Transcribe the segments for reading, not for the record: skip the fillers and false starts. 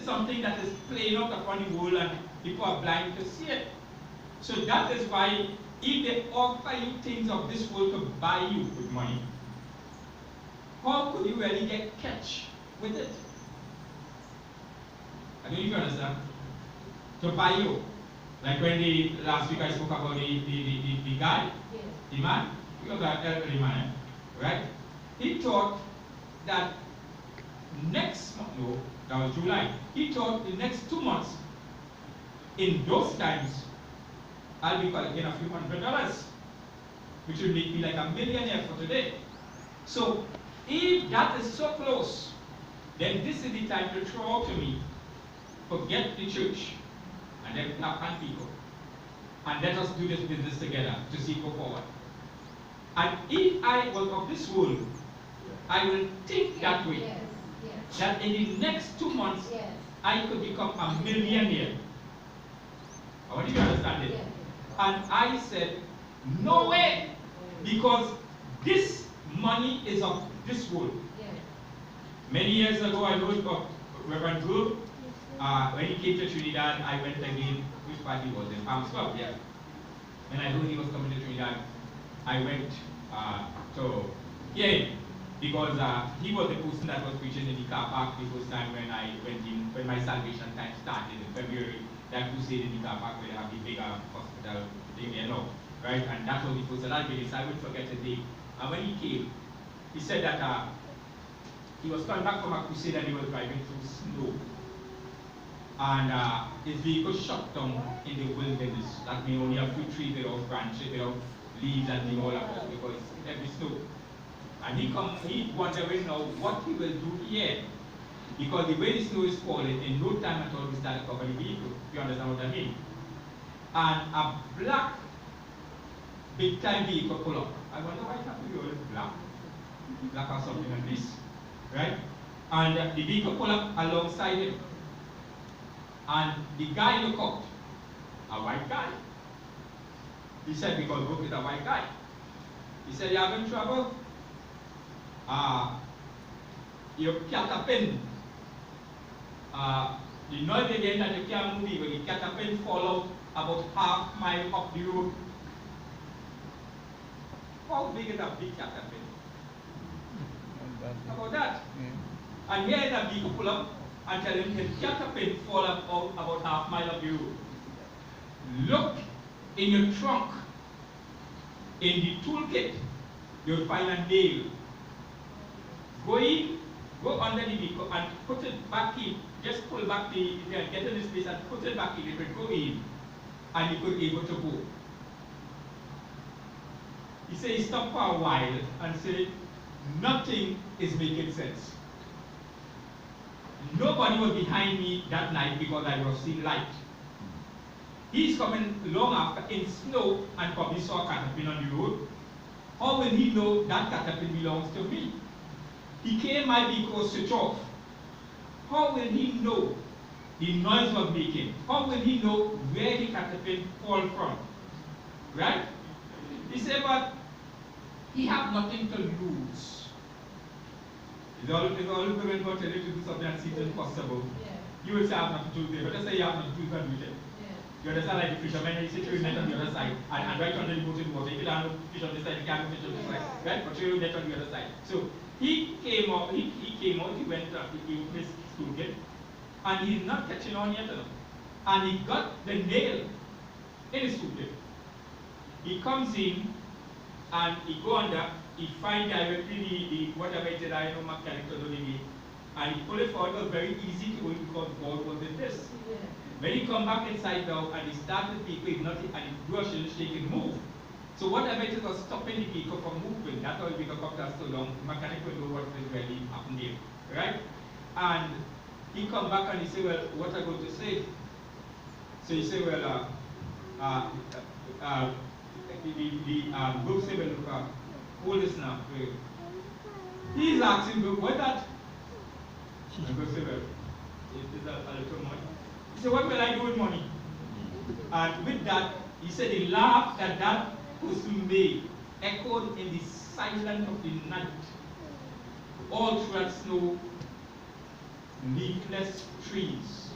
is something that is playing out upon the world and people are blind to see it. So that is why if they offer you things of this world to buy you with money, how could you really get catch with it? I don't know if you understand. To buy you. Like when last week I spoke about the guy, yes. The man, because that elderly man, right? He thought that next month, no, that was July, he thought the next 2 months, in those times, I'll be collecting a few $100, which will make me like a millionaire for today. So, if that is so close, then this is the time to throw out to me, forget the church, and then clap hand people. And let us do this business together to see go forward. And if I was of this world, I will think that way. Yes. Yes. That in the next 2 months, yes, I could become a millionaire. I want you to understand it. Yes. And I said, no way, because this money is of this world. Yes. Many years ago, I heard of Reverend Drew. When he came to Trinidad, I went again. Which party was it? Swap, yeah. When I heard he was coming to Trinidad, I went to hear him because he was the person that was preaching in the car park the first time when I went in, when my salvation time started in February. That crusade in the car park where they have the big hospital thing there now, right? And that was the first that day, so I won't forget his name. And when he came, he said that he was coming back from a crusade and he was driving through snow. And his vehicle shut down in the wilderness. That means only a few trees without branches, without leaves and things all about because it's heavy snow. And he wondering now what he will do here. Because the way the snow is falling, in no time at all we start to cover the vehicle. You understand what I mean? And a black, big time vehicle pull up. I wonder why it has to be always black. Black or something like this. Right? And the vehicle pull up alongside him. And the guy looked up, a white guy. He said, because Brooke is a white guy. He said, you having trouble? Your catapin. The noise again that you can't move, when the catapin fall out about half mile up the road. How big is a big catapin? About that. Yeah. And here is a big pull up. And tell him his catapult fall out about half mile of the road. Look in your trunk, in the toolkit, you'll find a nail. Go in, go under the vehicle and put it back in. Just pull back get in this place and put it back in. It will go in and you could be able to go. He said he stopped for a while and said, nothing is making sense. Nobody was behind me that night because I was seeing light. He's coming long after in snow and probably saw a caterpillar on the road. How will he know that caterpillar belongs to me? He came my vehicle switch off. How will he know the noise was making? How will he know where the caterpillar fall from? Right? He said, but he had nothing to lose. It's all going to tell you to do something that seems impossible. Yeah. You will say, I have nothing to do there. But let's say you have nothing to do, you can do it. Yeah. You understand, like the fisherman, you sit your net on the other side, and right under the boat in water. If you don't fish on this side, you can't fish on this side. Right? But you net on the other side. So he came out, he went he opened his toolkit, and he's not catching on yet. And he got the nail in his toolkit. He comes in, and he go under. He find directly the whatever it is, I know mechanic to do it, and he pull it forward. It was very easy to go because the ball was in this. Yeah. When he come back inside now and he started the vehicle, and the brush and shake and move. So whatever it is was stopping the vehicle from moving. That's how the vehicle comes down so long. The mechanic will know what is really happening there. Right? And he come back and he say, well, what are you going to say? So he say, well, the book say, well, look, hold this now. He's asking, what that? And go say, well, it is a little money. He said, what will I do with money? And with that, he said the laugh that that person made echoed in the silence of the night. All throughout snow, leafless trees.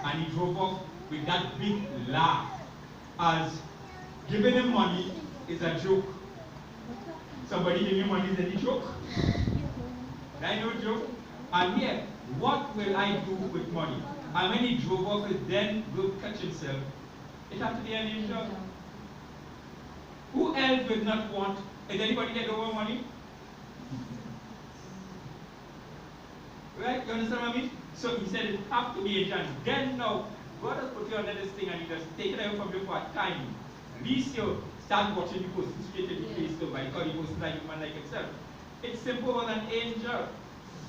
And he drove off with that big laugh, as giving him money is a joke. Somebody give me money is any joke? I know joke. And here, what will I do with money? And when he drove off, he then go catch himself. It had to be an angel. Who else would not want? Is anybody get over money? Right? You understand what I mean? So he said it have to be angel. Then now, God has put you under this thing and he just take it away from you for a time. At least you start watching the person straight in the face though, by God, he was like a human like himself. It's simple as an angel.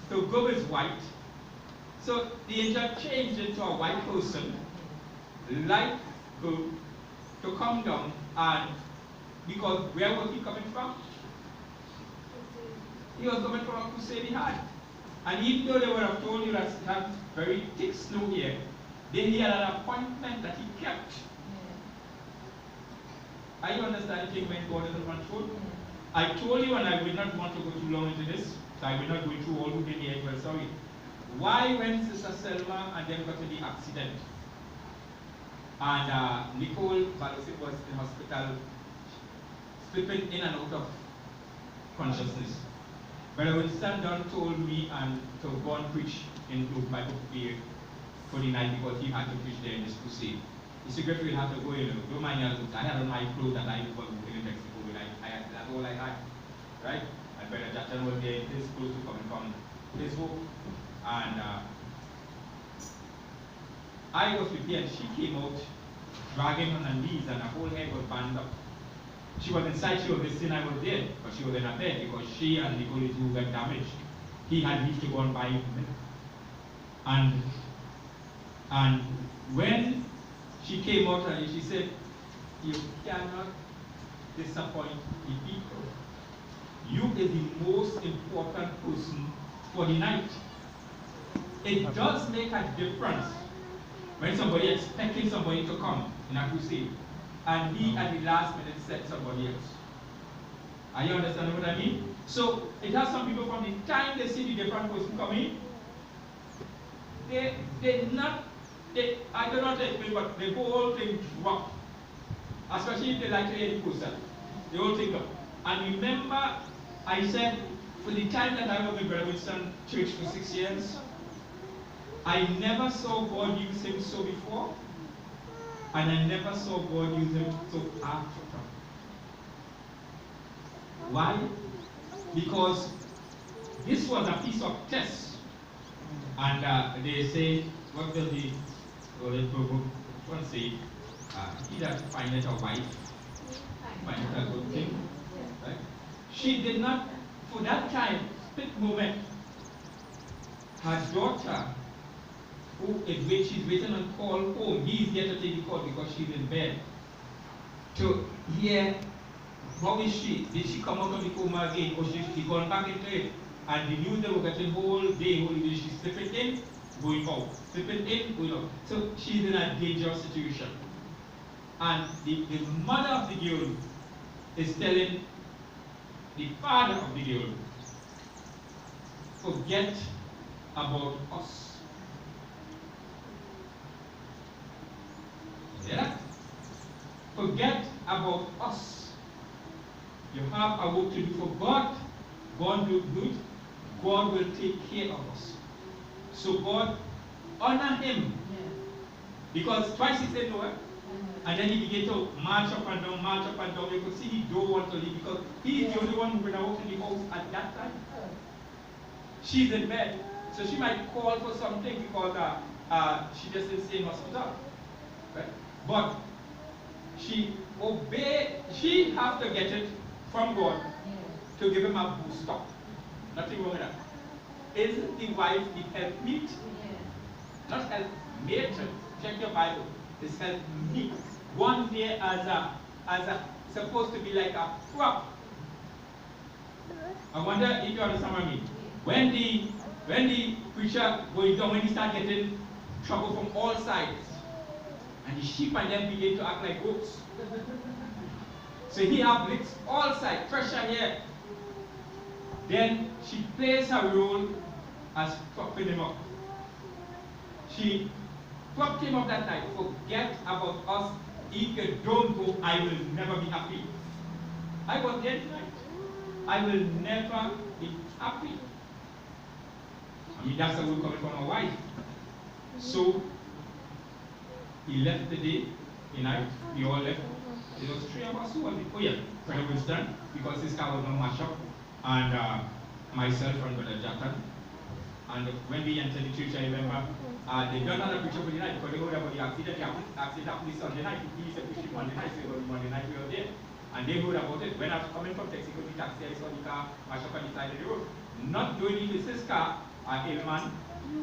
So go is white. So the angel changed into a white person, light go to come down, and because where was he coming from? He was coming from a crusade he had. And even though they would have told you that he had very thick snow here, then he had an appointment that he kept. Are you understanding when God is in control? I told you, and I will not want to go too long into this, so I will not go through all who did the well, sorry. Why when Sister Selma and them got to the accident, and Nicole Balosi was in hospital, slipping in and out of consciousness. Brother Winston Dunn told me and to go and preach in my book for the night because he had to preach there in this crusade. He said, Griffith, you have to go in. Don't mind I had on my clothes that I was in Mexico with. That's all I had. Right? And Brother Jackson was there, his clothes were coming from Facebook. And I was with her and she came out dragging on her knees and her whole head was band up. She was inside, she was listening, I was there, but she was in her bed because she and Nicole who got damaged. He had leave to go and buy milk. And when she came out and she said, you cannot disappoint the people. You is the most important person for the night. It does make a difference when somebody is expecting somebody to come in a crusade and he at the last minute said somebody else. Are you understanding what I mean? So it has some people from the time they see the different person coming, I don't know if they but the whole thing drop. Especially if they like to hear the person. The whole thing drop. And remember, I said for the time that I was in Brother Winston Church for 6 years, I never saw God use him so before, and I never saw God use him so after. Why? Because this was a piece of test. And they say, what does the one say? He that findeth a wife, findeth a good thing. Right? She did not, for that time, split moment, her daughter, who is wait, she's waiting on call home. He is there to take the call because she's in bed. To hear, how is she? Did she come out of the coma again? Or she gone back into it? And the news they were getting whole day, she's slipping in, going out. Slipping in, going out. So she's in a dangerous situation. And the mother of the girl is telling the father of the girl, forget about us. Yeah? Forget about us. You have a work to do for God. God will do it. God will take care of us. So God, honor him. Yeah. Because twice he said no. And then he began to march up and down, march up and down. You could see he don't want to leave because he is the only one who would have walked in the house at that time. She's in bed. So she might call for something because she just didn't stay in hospital. Right? But she obeyed, she have to get it from God to give him a boost up. Nothing wrong with that. Isn't the wife the helpmeet? Not helpmate. Check your Bible. It's helpmeet. One day as a supposed to be like a prop. I wonder if you understand what I mean. When the preacher going down, when he start getting trouble from all sides, and the sheep and them begin to act like goats. So he have licks all sides, pressure here. Then she plays her role as propping him up. She dropped him up that night. Forget about us. If you don't go, I will never be happy. I was there tonight. I will never be happy. I mean, that's the word coming from my wife. So, he left the day, the night, we all left. There was 3 of us who were, oh yeah, Brother Winston, because his car was not mashed up, and myself and Brother Jatan. And when we entered the church, I remember, they done another preacher for the night, because they heard about the accident happened Sunday night. He used to preach it Monday night, so it was Monday night we were there. And they heard about it. When I was coming from Texas, the taxi, I saw the car mashed up on the side of the road. Not knowing it was his car, man,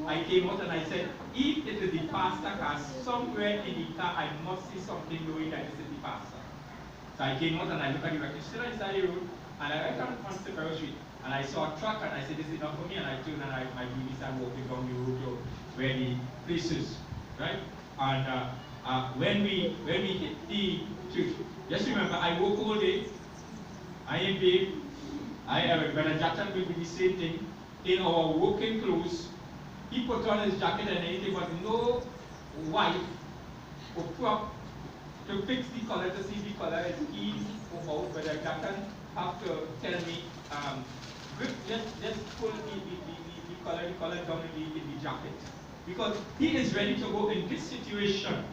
I came out and I said, if it is the pastor car, somewhere in the car, I must see something knowing that this is the pastor. So I came out and I looked at the record, still on the side of the road, and I went on Sparrow Street, and I saw a truck, and I said, this is not for me, and I turned and my baby started walking down the road to where the place is, right? And when we hit the church, just remember, I work all day, I ain't paid, Brother Jackson will be the same thing, in our working clothes. He put on his jacket and anything, but no wife or prop to fix the color, to see the color is in or out. Brother Jackson have to tell me, just pull the color down in the jacket. Because he is ready to go in this situation.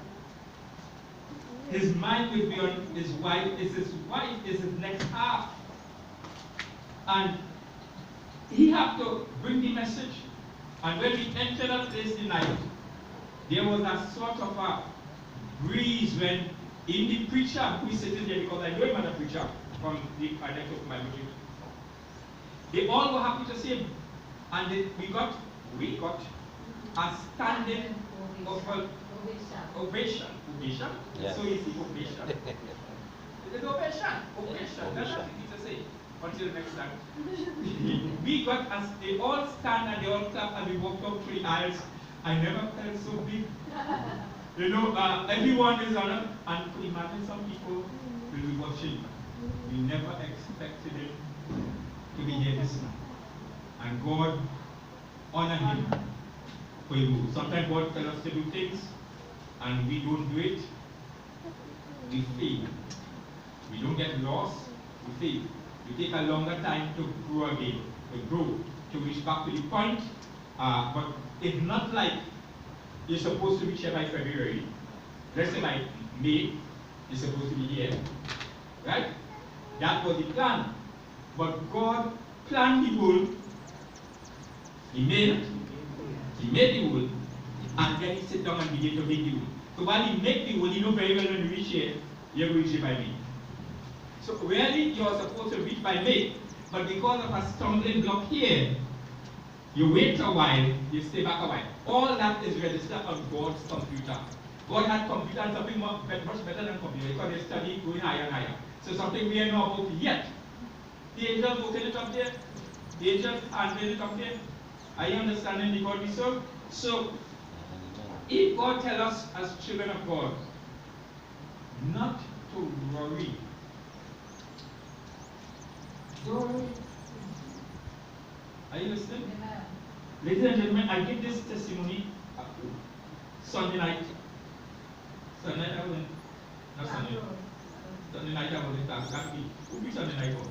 His mind will be on his wife is his next half. And he have to bring the message. And when we entered that place tonight, there was a sort of a breeze when in the preacher who is sitting there, because I know him as a preacher from the connect of my meeting. They all were happy to see him. And we got a standing ovation. Ovation? Yeah. So easy, ovation. It is ovation. That's what you need to say. Until next time. We got as they all stand and they all clap and we walked up 3 aisles. I never felt so big. You know, everyone is on it. And could imagine some people will be watching. We never expected him to be here this night. And God honor him for his move. Sometimes God tells us to do things and we don't do it. We fail. We don't get lost, we fail. We take a longer time to grow again, to reach back to the point. But it's not like you're supposed to reach here by February. Let's say by May, you're supposed to be here. Right? That was the plan. But God planned the goal. He made the goal. And then he sit down and begin to make the goal. So while he make the goal, you know very well when you reach here, you're going to reach it by May. So really, you're supposed to reach by May, but because of a stumbling block here, you wait a while, you stay back a while. All that is registered on God's computer. God had computer and something much better than computer because they study going higher and higher. So something we are not about yet. The angels working it up there, the angels handling it up there. Are you understanding the God we serve? So, if God tells us as children of God not to worry, are you listening? Yeah. Ladies and gentlemen, I give this testimony Sunday night. Sunday night I went. Not Sunday. Sunday night I was in Taxi. Who be Sunday night for?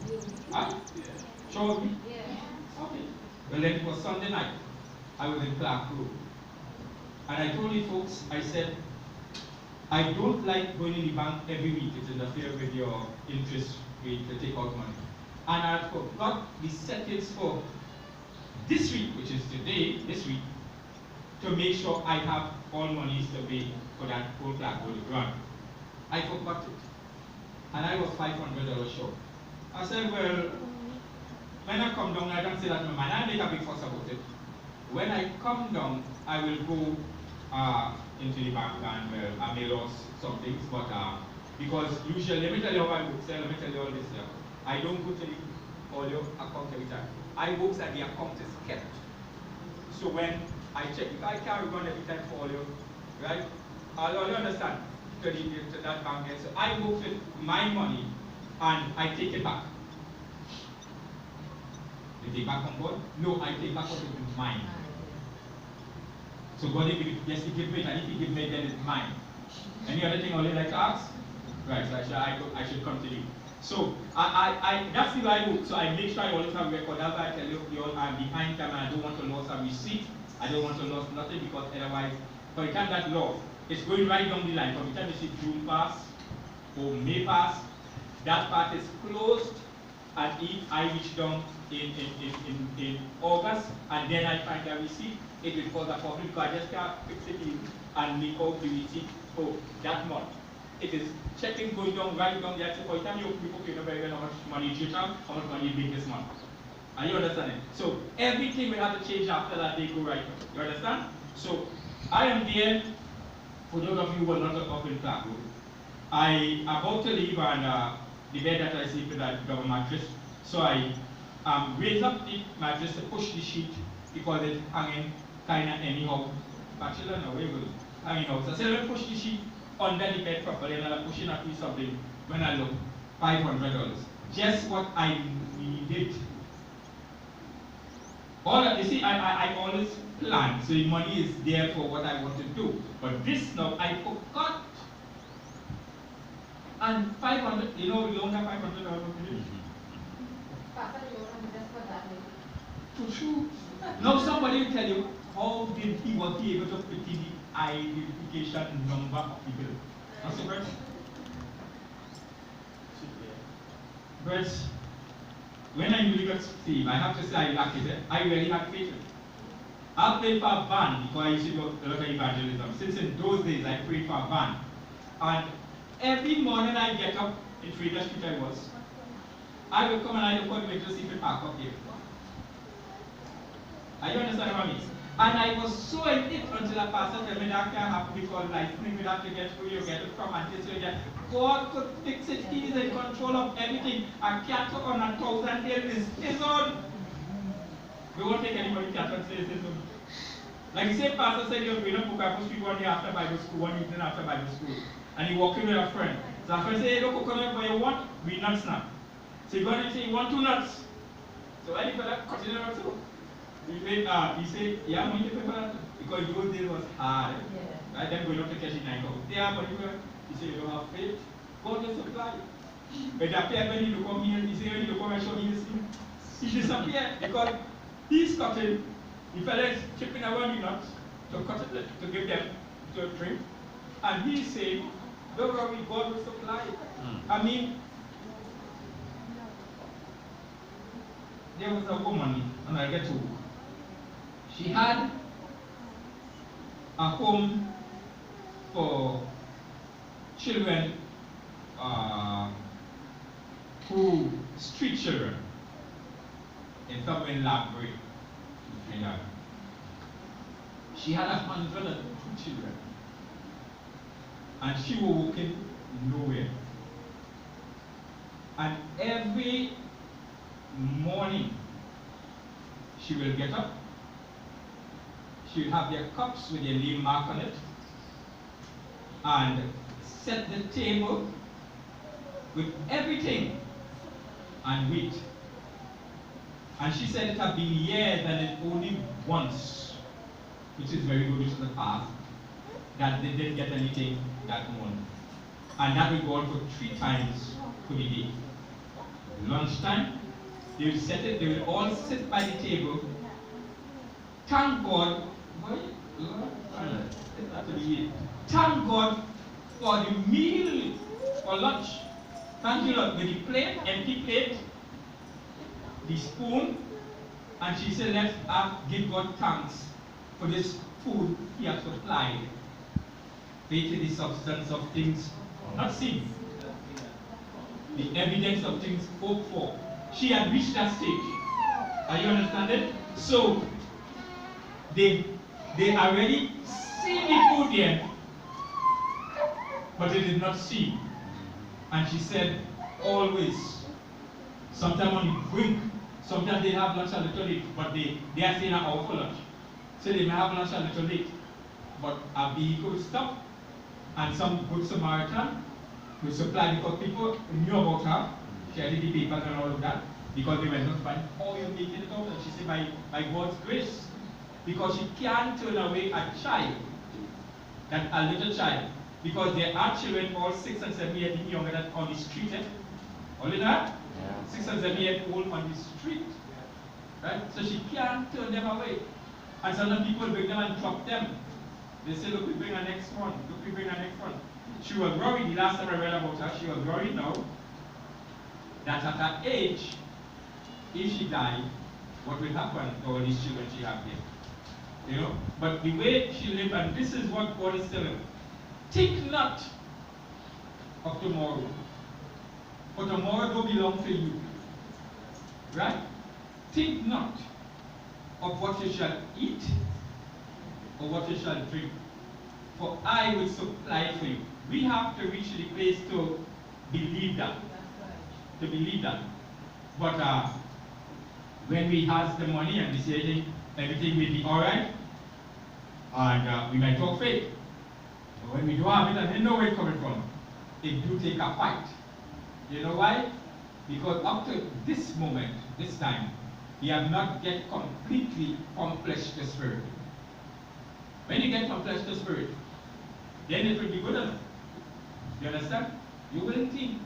Huh? Show me? Yeah. Okay. Well then it was Sunday night. I was in Clark Road. And I told the folks, I said, I don't like going in the bank every week. It interferes with your interest rate to take out money. And I forgot the settings for this week, which is today, this week, to make sure I have all monies to pay for that whole Clark Road run. I forgot it. And I was $500 short. I said, well, when I come down, I don't say that in my mind. I make a big fuss about it. When I come down, I will go into the bank and I may lose some things, but because usually, let me tell you how I book sell, let me tell you all this here. I don't go to the audio account every time. I work that the account is kept. So when I check, if I can't run every time for audio, right? I'll only understand to that bank there. So I work with my money and I take it back. You take back on board? No, I take back what is mine. So So God will give it, yes, He give me it, and if He give me it, then it's mine. Any other thing only like to ask? Right, so I should continue. So that's the way I work. So I make sure I always have record. That's why I tell you all I'm behind camera. I don't want to lose a receipt. I don't want to lose nothing because otherwise, by the time that law is going right down the line, from the time you see June pass or May pass, that part is closed, and if I reach down in August and then I find a receipt, it will cause a problem because I just can't fix it in and make out the receipt for that month. It is checking going down, right down there. For the time you know very well how much money you have, how much money you make this month. Are you understanding? So everything will have to change after that they go right. You understand? So I am there. For those of you who are not up in Clark Road, I about to leave and the bed that I sleep in that double mattress. So I raise up the mattress to push the sheet because it's hanging kind of anyhow. Bachelor, no, where goes hanging out. So I said, let me push the sheet under the bed properly, and I'm pushing a piece of something. When I look, $500. Just what I needed. All that, you see, I always plan, so the money is there for what I want to do. But this now, I forgot. And 500, you know, we don't have $500 for this. For sure. Now somebody will tell you, how did he was he able to put in the identification number of the bill? That's it, Brett? Brett, when I really got Steve, I have to say I lack it. I really had faith. I prayed for a van because I used to do a lot of evangelism. Since in those days, I prayed for a van. And every morning I get up, in Trader Street I will come and I look out the window to see if it park up here. Are you understand what I mean? And I was so in it until a pastor told me that can't happen because lightning will have to get through, you get it from until you get. God could fix it, He is in control of everything. A cattle on 1,000 days is His own. We won't take anybody cattle and say it's His own. Like the same pastor said, you're going to book Bible Street one day after Bible school, one evening after Bible school. And he walked in with a friend. So a friend said, hey, look, coconut, what you want? We nuts now. So he go and say, you want 2 nuts? So any fella continue on so. He said, yeah, money to pay for that. Because those days was hard. Yeah. Right? Then going up to cash in 9 hours. Yeah, but he said, you don't have faith. God will supply. But the appear when you come here, he said, when you come and show me he disappeared because he's cutting. The fella is chipping away the nuts to cut it, to give them to drink. And he said, don't worry, God will supply. I mean, there was a woman, and I'll get to her. She had a home for children who street children in somewhere in Labray. She had 102 children, and she was working nowhere. And every morning she will get up, she will have their cups with their name mark on it, and set the table with everything and wait. And she said it had been years and it only once, which is very good, which is the past, that they didn't get anything that morning. And that will go on for 3 times for the day. Lunchtime, they will set it, they will all sit by the table. Thank God, thank God for the meal for lunch. Thank you, Lord, with the plate, empty plate, the spoon, and she said, let's give God thanks for this food He has supplied. Faith is the substance of things not seen, the evidence of things hoped for. She had reached that stage. Are you understanding? So, they already seen the food there, but they did not see. And she said, always, sometimes when you drink, sometimes they have lunch a little late, but they are staying an hour for lunch. So they may have lunch a little late, but a vehicle will stop, and some good Samaritan will supply, because people knew about her. She had the papers and all of that, because they were not finding how you're making it out. And she said, by God's grace, because she can't turn away a child, that a little child, because there are children all 6 and 7 years younger than on the street. Only that? Yeah. 6 and 7 years old on the street. Right? So she can't turn them away. And some people bring them and drop them. They say, look, we bring our next one. Look, we bring our next one. She was worried, the last time I read about her, she was worried now that at her age, if she died, what will happen to all these children she had there? You know? But the way she lived, and this is what God is telling her, think not of tomorrow, for tomorrow don't belong to you. Right? Think not of what you shall eat or what you shall drink, for I will supply for you. We have to reach the place to believe that. To believe that. But when we have the money and we say everything will be alright, and we might talk faith. But when we don't have it and we know where it's coming from, it do take a fight. You know why? Because up to this moment, this time, we have not get completely from flesh to spirit. When you get from flesh to spirit, then it will be good enough. You understand? You will think,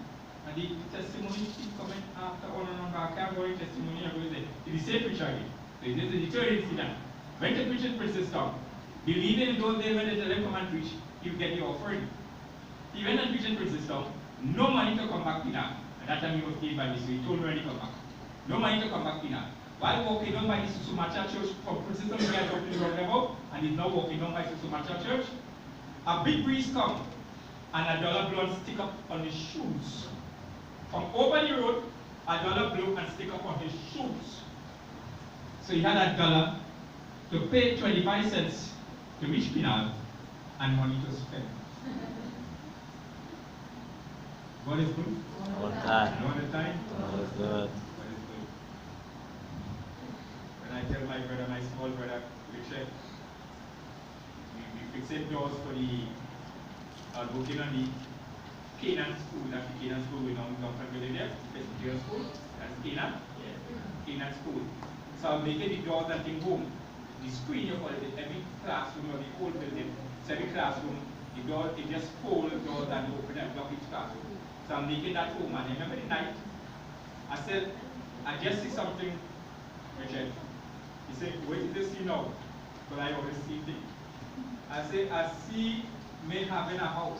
and the testimony keep coming after all along. I can't go in testimony, I'm going to say, it's the same preacher again. So this is the third incident. When the preaching princess come, believe in those days when they tell him come and preach, you get your offering. He went and preaching princess come, no money to come back to that. At that time he was paid by me, so he told me when he come back. No money to come back to that. While walking down by the Susumacha Church from Princess we are talking about, and he's now walking down by Susumacha Church, a big breeze come, and a dollar blow and stick up on his shoes. From over the road, a dollar blow and stick up on his shoes. So he had a dollar to pay 25 cents to reach Pinal and money to spend. God is good. All the time. All the time. God is good. When I tell my brother, my small brother, Richard, we fixed doors for the working on the Canaan school. That's the Canaan school we don't familiar there. Presbyterian school. That's Canaan. Yeah. Canaan school. So I'm making the doors that thing home. The screen you call it, every classroom or the whole building. So every classroom, the door, it just fold the doors and open and block each classroom. So I'm making that home. And I remember the night, I said, I just see something, Richard. He said, wait till you see now. But I always see things. I said, I see me having a house.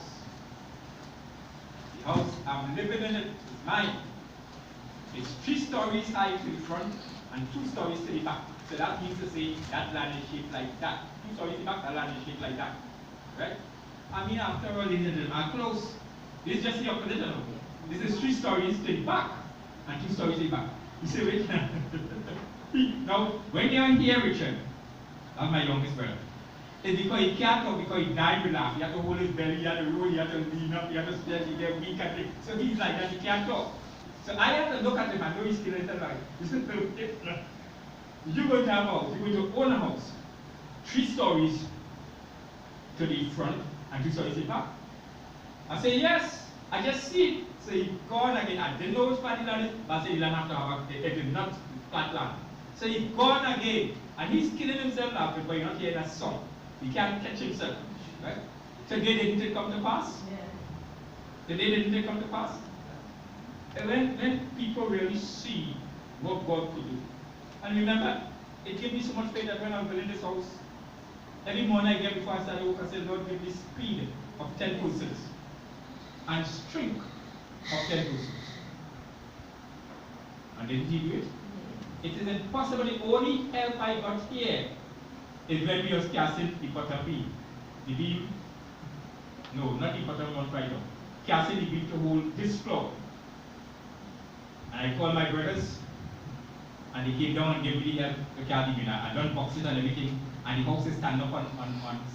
The house, I'm living in it, it's mine. It's 3 stories high to the front and 2 stories to the back. So that means to say that land is shaped like that. 2 stories to the back, that land is shaped like that. Right? I mean, after all, ladies and gentlemen, I'm close. This is just the opposite. This is 3 stories to the back and 2 stories to the back. You say, wait. Now, when you're here, Richard, that's my youngest brother. It's because he can't talk, because he died with laugh. He had to hold his belly, he had to roll, he had to lean up, he had to stretch, he had weak and thing. So he's like that, he can't talk. So I have to look at him and know he's still in the life. You're going to have a house, you're going to own a house. 3 stories to the front and 2 stories to the back. I say, yes, I just see it. So he gone again. I didn't know which part he landed, but I said he didn't have to have it did not flat land. So he gone again. And he's killing himself laughing, but you're not hearing that song. He can't catch himself. Right? So didn't it come to pass? Yeah. The day didn't it come to pass? And when people really see what God could do. And remember, it gave me so much faith that when I'm building this house, every morning I get before I start work, I say, Lord, give me speed of 10 persons and strength of 10 persons. And didn't he do it? It is impossible. The only help I got here is when we was casting the bottom beam. The beam, no, not the bottom one right now. Casting the beam to hold this floor. And I called my brothers, and they came down and gave me the help to carry the beam. I done boxes and everything, and the house is stand up on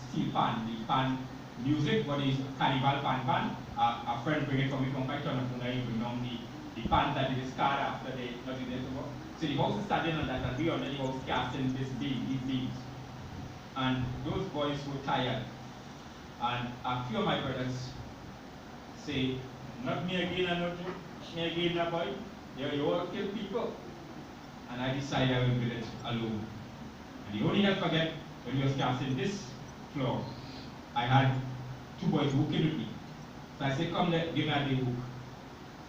steel pan. The pan music, what is carnival pan. A friend bring it from me from Python, and I bring down the pan that is discarded after they got it there to work. So the house is standing on that, and we already was casting this beam, these beams. And those boys were tired. And a few of my brothers say, not me again, and not me again, that boy. You all kill people. And I decided I will build it alone. And the only help I get when we was casting this floor, I had two boys working with me. So I said, come, give me a day hook.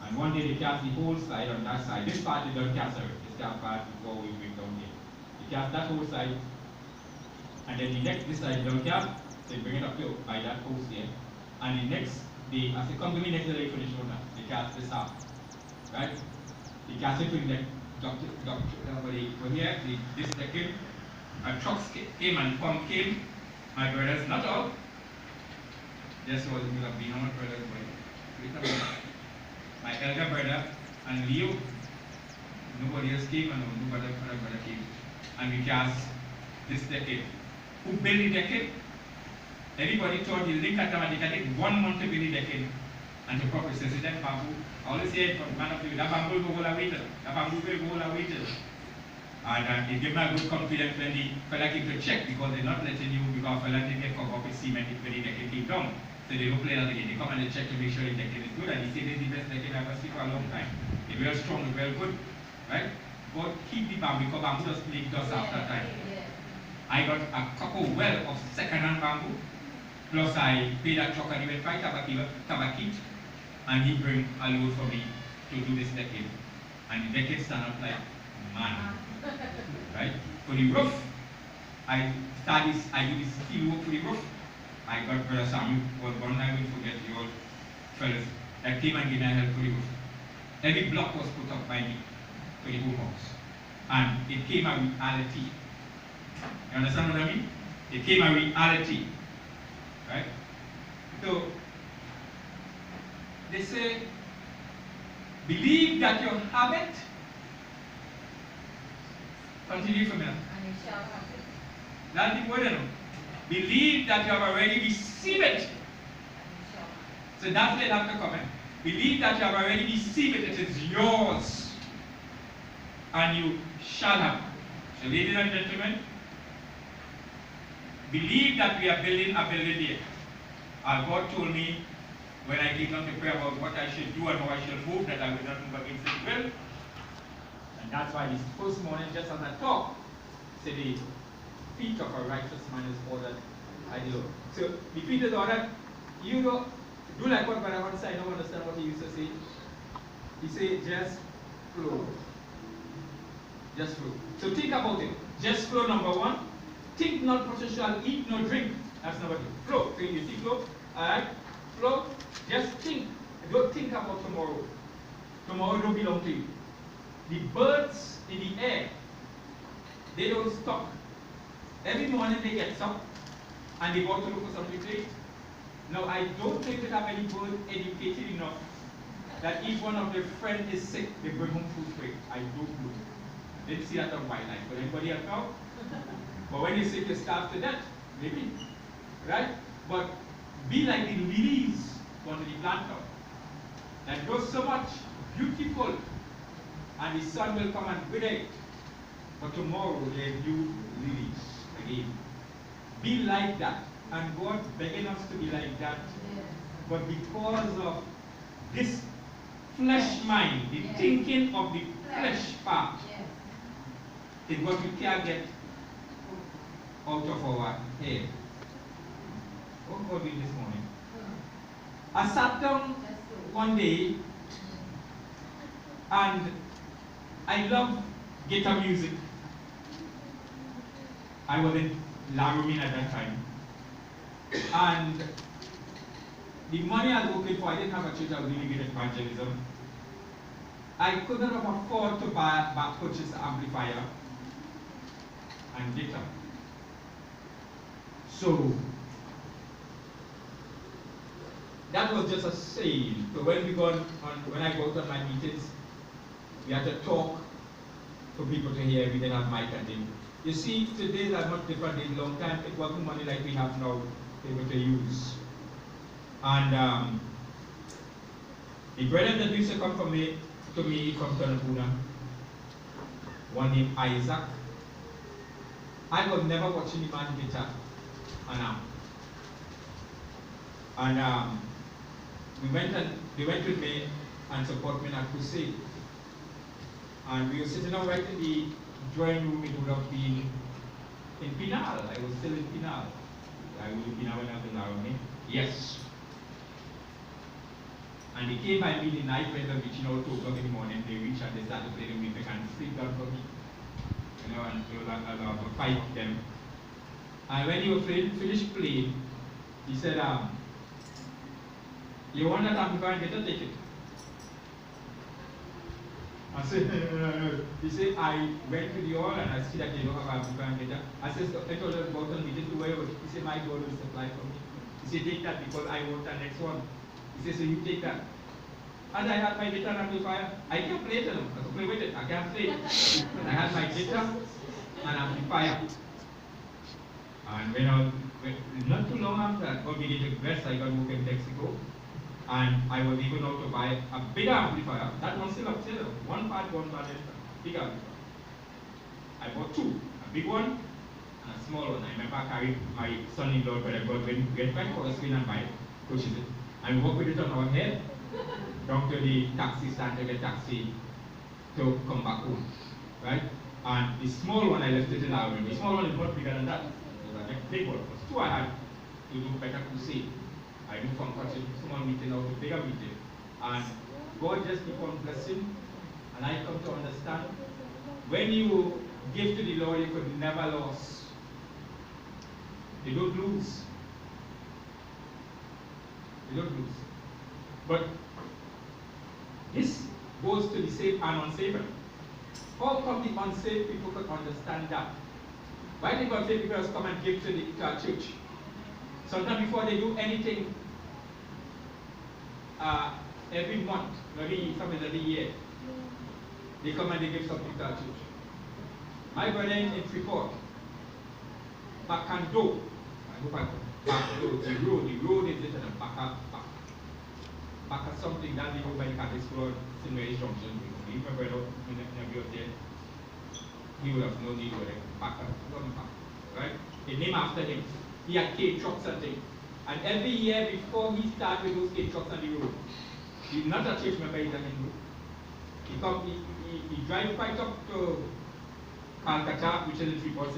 And one day they cast the whole side on that side. This part they don't cast it. This cast part before we bring down here. They cast that whole side. And then the next, this side don't cast. They bring it up here by that post here. And the next day, I said, come give me next day finish on that. They cast this half. Right? They cast it to the next doctor over here, this decade. And trucks came and pump came. My brothers, not all. Just was me have been on my brothers, but my elder brother and Leo, nobody else came and no other brother came. And we cast this decade. Who built the decade? Everybody thought the link automatically 1 month to build the decade. And the prophet says, that bamboo, I always say from man of you, that bamboo will go away, that bamboo will go away. And it gave me a good confidence when the fella came to check because they're not letting you, because fella didn't get covered up with cement when the decade came down. So they don't play that again. They come and they check to make sure the decade is good. And he said it's the best decade I've ever seen for a long time. It's real strong, it's real good. Right? But keep the bamboo because bamboo just make dust after time. I got a couple well of second-hand bamboo. Plus I paid that truck and he went by Tabakit and he bring a load for me to do this decade. And the decade stand up like man. Right? For the roof, I do this steel work for the roof. I got Brother Samuel, one I will forget the old fellas that came and gave me a help for the roof. Every block was put up by me for the whole house. And it came a reality. You understand what I mean? It came a reality. Right? So, they say, believe that you have it. Continue for me. And you shall have it. That's the word. Believe that you have already received it. And you shall have it. So that's the after comment. Believe that you have already received it. It is yours. And you shall have it. So ladies and gentlemen, believe that we are building a building here. As God told me when I came down to pray about what I should do and how I should move, that I will not move against His will. And that's why this first morning, just as I talk, say the feet of a righteous man is ordered by the Lord. So the feet is ordered. You know, do like what Brother Hunter said. I don't understand what he used to say. He said, just flow. Just flow. So think about it. Just flow, number one. Think not what you shall eat, no drink. That's number two. Flow. So you see flow? Alright? Flow. Just think. Don't think about tomorrow. Tomorrow don't belong to you. The birds in the air, they don't stop. Every morning they get up and they go to look for something to eat. Now I don't think we have any birds educated enough that if one of their friends is sick, they bring home food for it. I don't know. Didn't see that on wildlife. But anybody else know? But when you're sick, you starve to death. Maybe. Right? But be like the lilies under the planter. That grows so much, beautiful, and the sun will come and wither it. But tomorrow there are new lilies again. Be like that. And God begging us to be like that. But because of this flesh mind, the thinking of the flesh part, is what we can't get out of our head. What God did this morning? I sat down one day and I love guitar music. I was in Larumin at that time. And the money I was working for, I didn't have a church, I was really good at evangelism. I couldn't afford to purchase an amplifier and guitar. So that was just a saying. So when when I go to my meetings, we had to talk for people to hear. We didn't have mic and things. You see, today are much different. In a long time, it wasn't money like we have now able to use. And the brother that used to come to me from Tanapuna, one named Isaac, I was never watching the man guitar. And they went with me and support me in a crusade. And we were sitting down right in the drawing room. It would have been in Pinal. I was still in Pinal. I was in Pinal when I was in Laramie. Yes. And they came by me the night when they reached 2 o'clock in the morning. They reached and they started playing the music and sit down for me. You know, and there was about 5 of them. And when he was finished playing, he said, you want that amplifier and get a ticket? I said, no. He said, I went to the hall and I see that they don't have amplifier and get. I said, so I told them about on meeting to where. He said, my God will supply for me. He said, take that because I want the next one. He said, so you take that. And I had my guitar and amplifier. I can't play it alone. I can play with it. I can't play it. And I had my guitar and amplifier. And when I was, not too long after that, God began to bless, I got work in Mexico. And I was able now to buy a bigger amplifier. That one still up there. One part, bigger amplifier. I bought 2. A big one and a small one. I remember I carried my son-in-law, but I got when we went back for a spin and buy it, purchase it. And we walked with it on our head down to the taxi stand to get taxi to come back home. Right? And the small one I left it in our room. The small one is much bigger than that. The big one. It was 2 I had to do better crusade. I do from small meeting out to bigger meeting. And God just keep on blessing. And I come to understand when you give to the Lord, you could never lose. You don't lose. You don't lose. But this goes to the saved and unsaved. How come the unsaved people could understand that? Why did God say people just come and give to our church? Sometimes before they do anything, every month, sometimes every year, they come and they give something to our church. My brother in Freeport, Bacando, I hope I can, Bacando, the road is written on Bacca something that they go by the Catholic school, Sinway Junction. If my brother never was there, he would have known the road, Bacca, right? They named after him. He had K trucks and things. And every year before he started with those K trucks on the road, he's not a church member, he's a Hindu. He drives right up to Calcutta, which is in Freeport.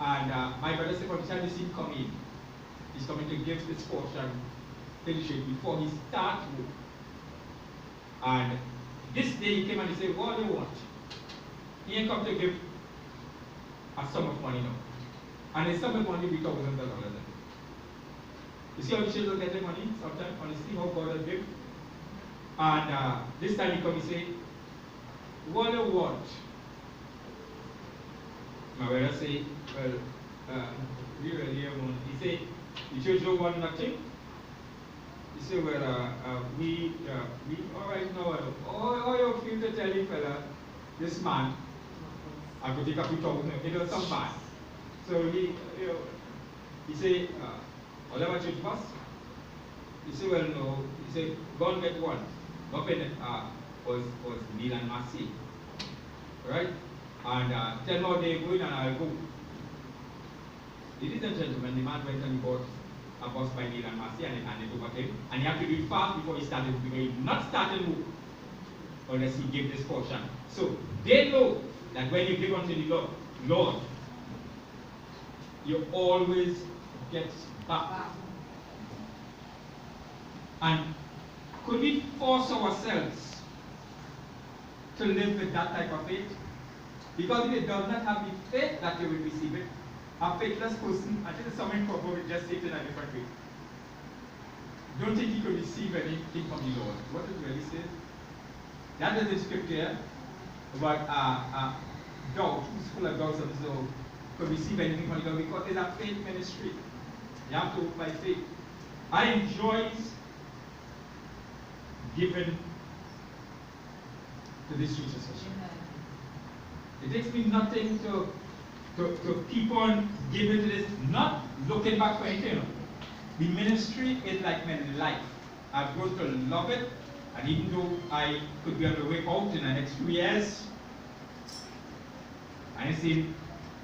And my brother said, for the time you see him come in, he's coming to give this portion, finish it before he starts work. And this day he came and he said, what do you want? He ain't come to give a sum of money now. And the sum of money we talk $1,000. You see how the children get their money sometimes, and you see how God has given. And this time he come and say, what do you want? My brother say, well, we really want. He say, the church don't want nothing. He say, well, we all right now, all you feel to tell you, fella, this man, I could take a few thousand, it was some bad. So he say, whatever church bus? He say, well, no. He say, go and get one. Up in it was Neil and Massey. Right? And 10 more days going and I'll go. Ladies and gentlemen, the man went and bought a bus by Neil and Massey and he handed it over to him. And he had to do it fast before he started, because he did not start work unless he gave this portion. So they know that when you give unto the Lord, you always get back. And could we force ourselves to live with that type of faith? Because if it does not have the faith that you will receive it, a faithless person, I think someone probably just say it in a different way. Don't think you could receive anything from the Lord. What does it really say? That is the scripture about doubt, who's full of doubts and so could receive anything from the Lord, because it's a faith ministry. You have to walk by faith. I enjoy giving to this church session. It takes me nothing to keep on giving to this, not looking back for anything. The ministry is like my life. I've grown to love it, and even though I could be on the way out in the next few years, I see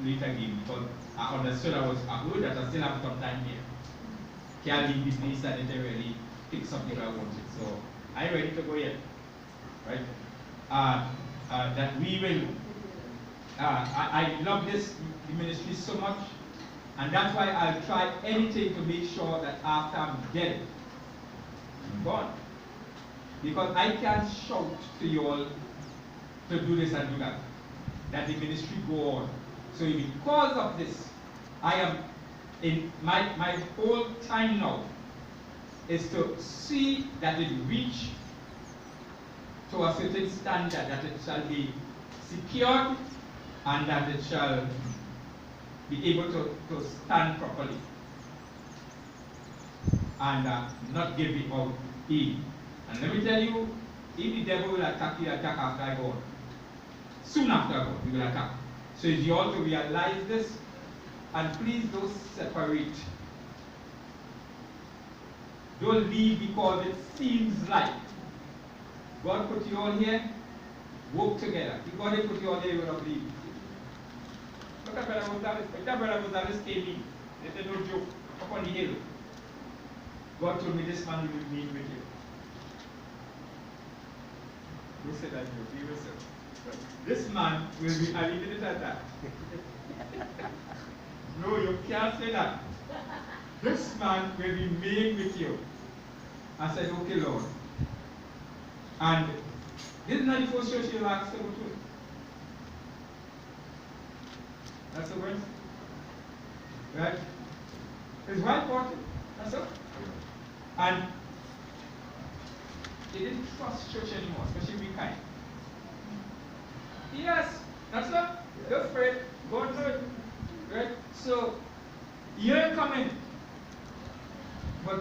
later again, because I understood I good that I still have some time here. Can't leave this place and it really pick something I wanted. So I'm ready to go here. Right? That we will I love this ministry so much, and that's why I'll try anything to make sure that after I'm dead, I'm gone. Because I can't shout to you all to do this and do that. That the ministry go on. So because of this, I am in my whole time now is to see that it reach to a certain standard, that it shall be secured and that it shall be able to stand properly and not give it out in. And let me tell you, if the devil will attack, he'll attack after I go on. Soon after I go on, he will attack. So it's you all to realize this, and please don't separate. Don't leave because it seems like God put you all here, work together. If God didn't put you all here, you would have leave. Look at Brother Gonzalez. When that Brother Gonzalez came in, they said, no joke, up on the hill. God told me this man will meet with you. Who said that joke? He was but this man will be, I leave it at that. No, you can't say that. This man will be meeting with you. I said, okay, Lord. And this is not the first church you'll ask to go to. That's the word. Right? It's very important. That's all. And they didn't trust church anymore, especially be kind. Yes, that's all. Don't afraid. God knows. Right? So, you're coming. But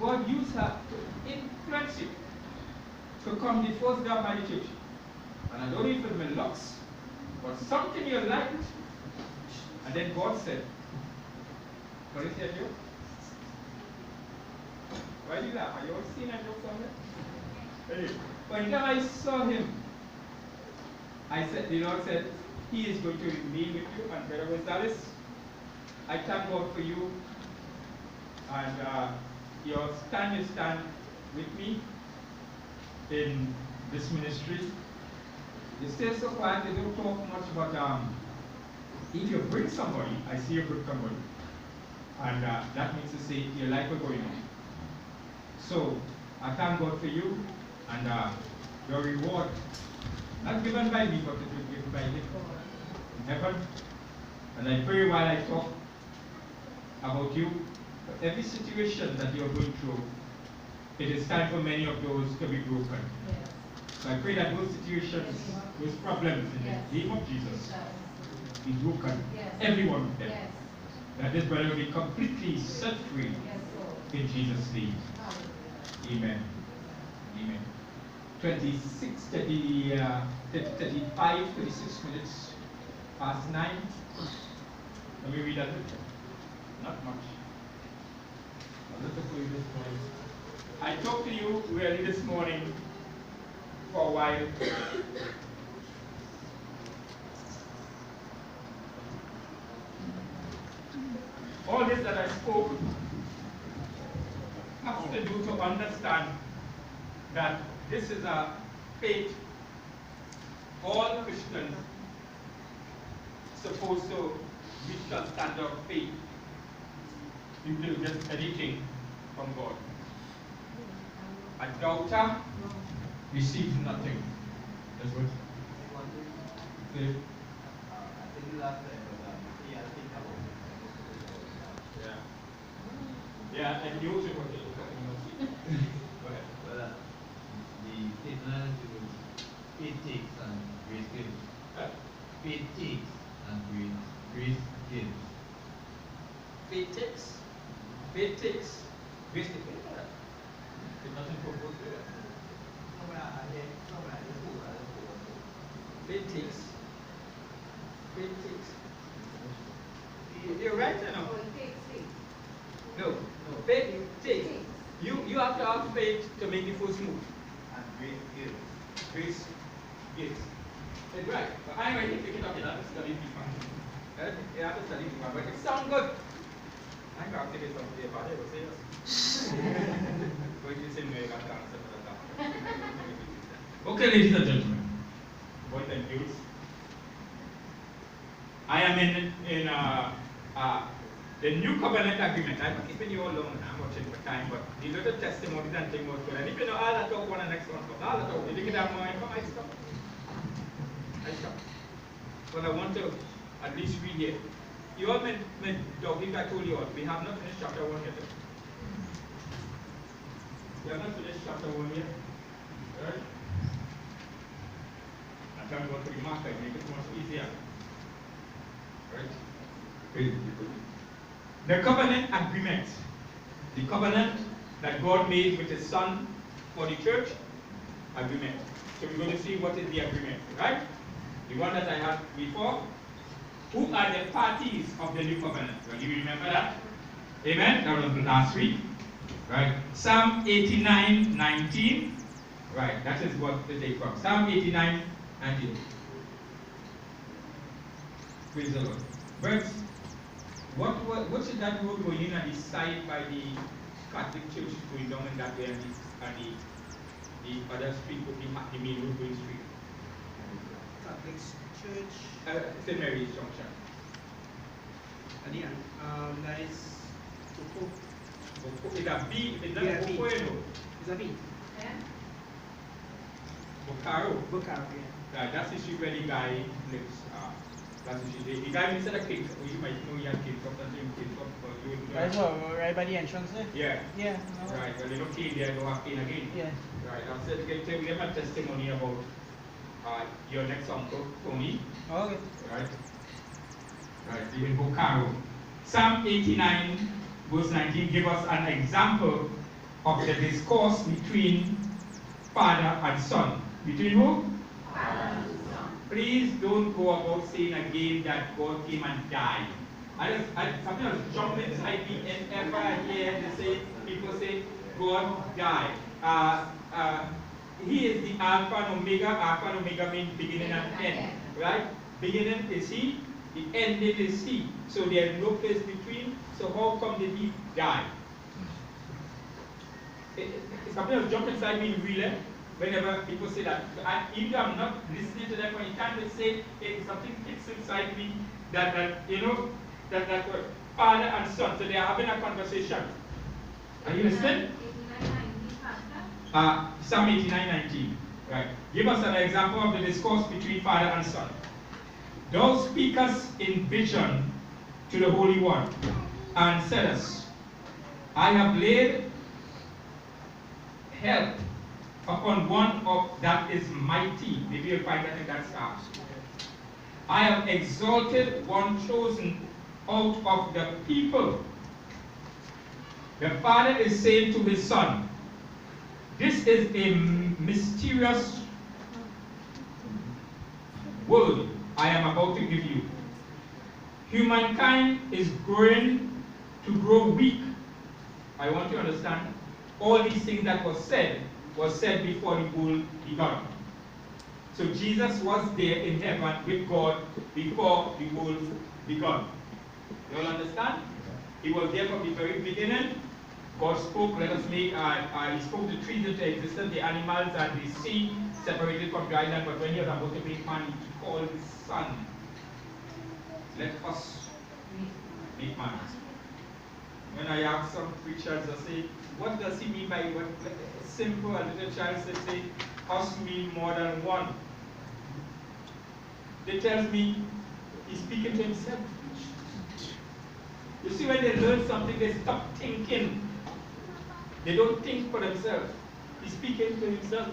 God used her to influence you to come the first day of my church. And I don't even know if it looks, but something you liked. And then God said, what is that joke? Why do you laugh? Are you all seeing that joke somewhere? When I saw him, I said, the Lord said, he is going to remain with you. And Brother Gonzalez, I thank God for you. And your stand with me in this ministry. They stay so quiet, they don't talk much, but if you bring somebody, I see you bring somebody. And that means to say your life will going on. So I thank God for you and your reward, not given by me, but it will be given by Him in heaven. And I pray while I talk about you, for every situation that you're going through, it is time for many of those to be broken. Yes. So I pray that those situations, those problems, in the name of Jesus, be broken. Yes. Every one of them. Yes. That this brother will be completely set free. Yes, in Jesus' name. Amen. Amen. 36, 35, 36 minutes past 9. Let me read that. Not much. I talked to you really this morning for a while. All this that I spoke has to do to understand that this is a faith all Christians supposed to reach that standard of faith. You will get anything from God. A doubter receives nothing. That's what. Okay. I think last time he had think about it. Yeah. Yeah, and you also want to go ahead. Well, the statement is faith takes and grace gives. Faith takes and grace gives. Faith takes, grace gives. There's nothing for both there. Faith takes. You're right, you know. No, faith takes. You have to have faith to make the first move. And grace gives. Grace gives. That's right. But anyway, you pick it up, you have to study FIFA. You have to study FIFA, but it sounds good. I'm going to get something about it, say yes. Going to say no, you got to answer for that. Okay, ladies and gentlemen, boys and girls, The new covenant agreement. I'm not keeping you all long, I'm watching for time, but the little testimonies and things was good. And if you know all that talk one and next one, all that talk, if you get that more income, I stop. But I want to at least read here. You all meant dog, if I told you all, we have not finished chapter 1 yet. We have not finished chapter 1 yet. Right? I'm trying to go to the marker, make it much easier. Right? The covenant agreement. The covenant that God made with his son for the church. Agreement. So we're going to see what is the agreement. Right? The one that I had before. Who are the parties of the new covenant? Well, do you remember that? Amen? That was last week. Right? Psalm 89:19. Right, that is what to take from. Psalm 89:19. Praise the Lord. But what should that road going in at the side by the Catholic Church going down in that way and the other street, the main road going straight? Catholic Church. St. Mary's Junction. And yeah, that is Boko. It's a B, it's not Yeah, B. Boko, Is that B? Bocaro. Bocaro, yeah. Right, that's the street where the guy lives. That's the street. The guy instead of King, you might know he had King Cup, that's him King Cup, but you wouldn't know. Right, so, right by the entrance there? Yeah. Yeah. No. Right, well, they don't clean there, they don't have clean again. Yeah. Right, I'm saying, we have a testimony about your next uncle, Tony. Oh, okay. Right? Right, even Bocaro. Psalm 89, verse 19, give us an example of the discourse between father and son. Between who? Father and son. Please don't go about saying again that God came and died. Something was jumping inside me whenever I hear people say God died. He is the Alpha and Omega. Alpha and Omega means beginning and end. Right? Beginning is He, the ending is He. So there is no place between. So how come did He die? Something was jumping inside me really whenever people say that. Even though I'm not listening to them, when you can't say something kicks inside me that word, father and son. So they are having a conversation. Are you listening? Psalm 89:19. Right. Give us an example of the discourse between father and son. Thou speakest in vision to the Holy One, and saidest, I have laid help upon one that is mighty. Maybe you'll find that in that psalm. I have exalted one chosen out of the people. The father is saying to his son, this is a mysterious word I am about to give you. Humankind is going to grow weak. I want you to understand, all these things that was said before the world began. So Jesus was there in heaven with God before the world began. You all understand? He was there from the very beginning. God spoke, let us make, He spoke the trees into existence, the animals and the sea separated from dry land, but when He was about to make man, He called His Son. Let us make man. When I ask some preachers, I say, what does He mean by what? Simple, a little child says, say, us mean more than one. They tell me He's speaking to Himself. You see, when they learn something, they stop thinking. They don't think for themselves. He's speaking to Himself.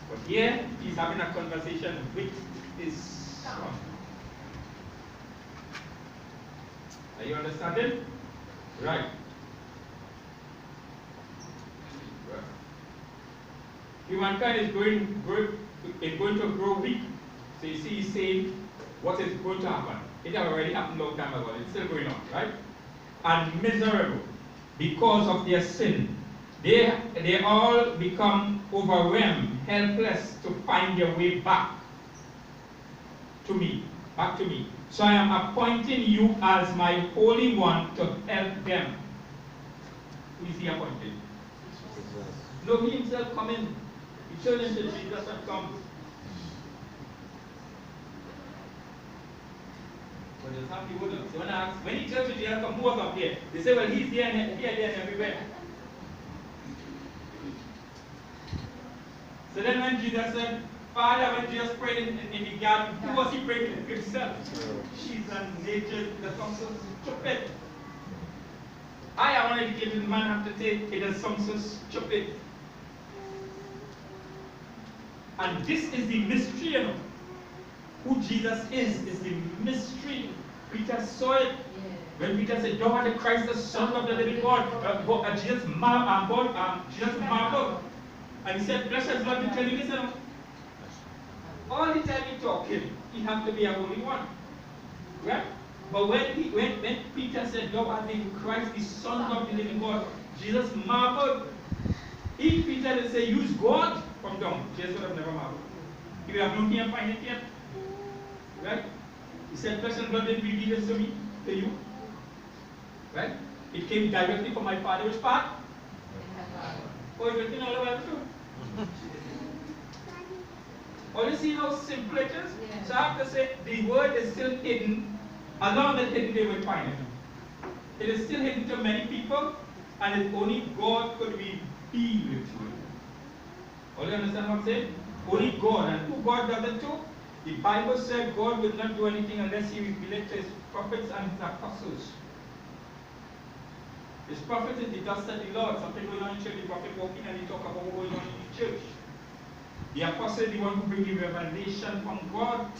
But here, He's having a conversation with His Son. Are you understanding? Right. Humankind is going to grow weak. So you see, He's saying what is going to happen. It had already happened a long time ago. It's still going on, right? And miserable because of their sin. They all become overwhelmed, helpless to find their way back to me. So I am appointing you as my Holy One to help them. Who is He appointed? No, He Himself come in. He turned into Jesus and come. But just happy with him. So when he tells you Jesus come, who was up there? They say, well, he's there and here, there, and everywhere. So then when Jesus said, Father, when Jesus prayed in the garden, who was he praying to? Himself. She's a nature that comes so stupid. I am an educated man, have to say it has some so stupid. And this is the mystery, you know. Who Jesus is the mystery. Peter saw it. When Peter said, "Thou art the Christ, the Son of the living God," Jesus marveled. And he said, "Blessed is not to tell you this, you know. All the time he talking, he have to be a holy one. Right? But when Peter said, "Thou art the Christ, the Son of the living God," Jesus marveled. If Peter did say, "Use God from down," Jesus would have never marveled. He would have known here and find it yet. Right? He said, "Flesh and blood didn't reveal this to me, to you." Right? It came directly from my Father. Which part? Oh, it's written all about too. Oh, you see how simple it is? Yes. So I have to say, the word is still hidden. As long as it's hidden, they will find it. It is still hidden to many people, and if only God could reveal it to you. All you understand what I'm saying? Only God. And who God does it to? The Bible said God will not do anything unless he reveals it to his prophets and his apostles. His prophet is the dust of the Lord. Something going on in church, the prophet walking and he talk about what going on in the church. The apostle is the one who brings the revelation from God.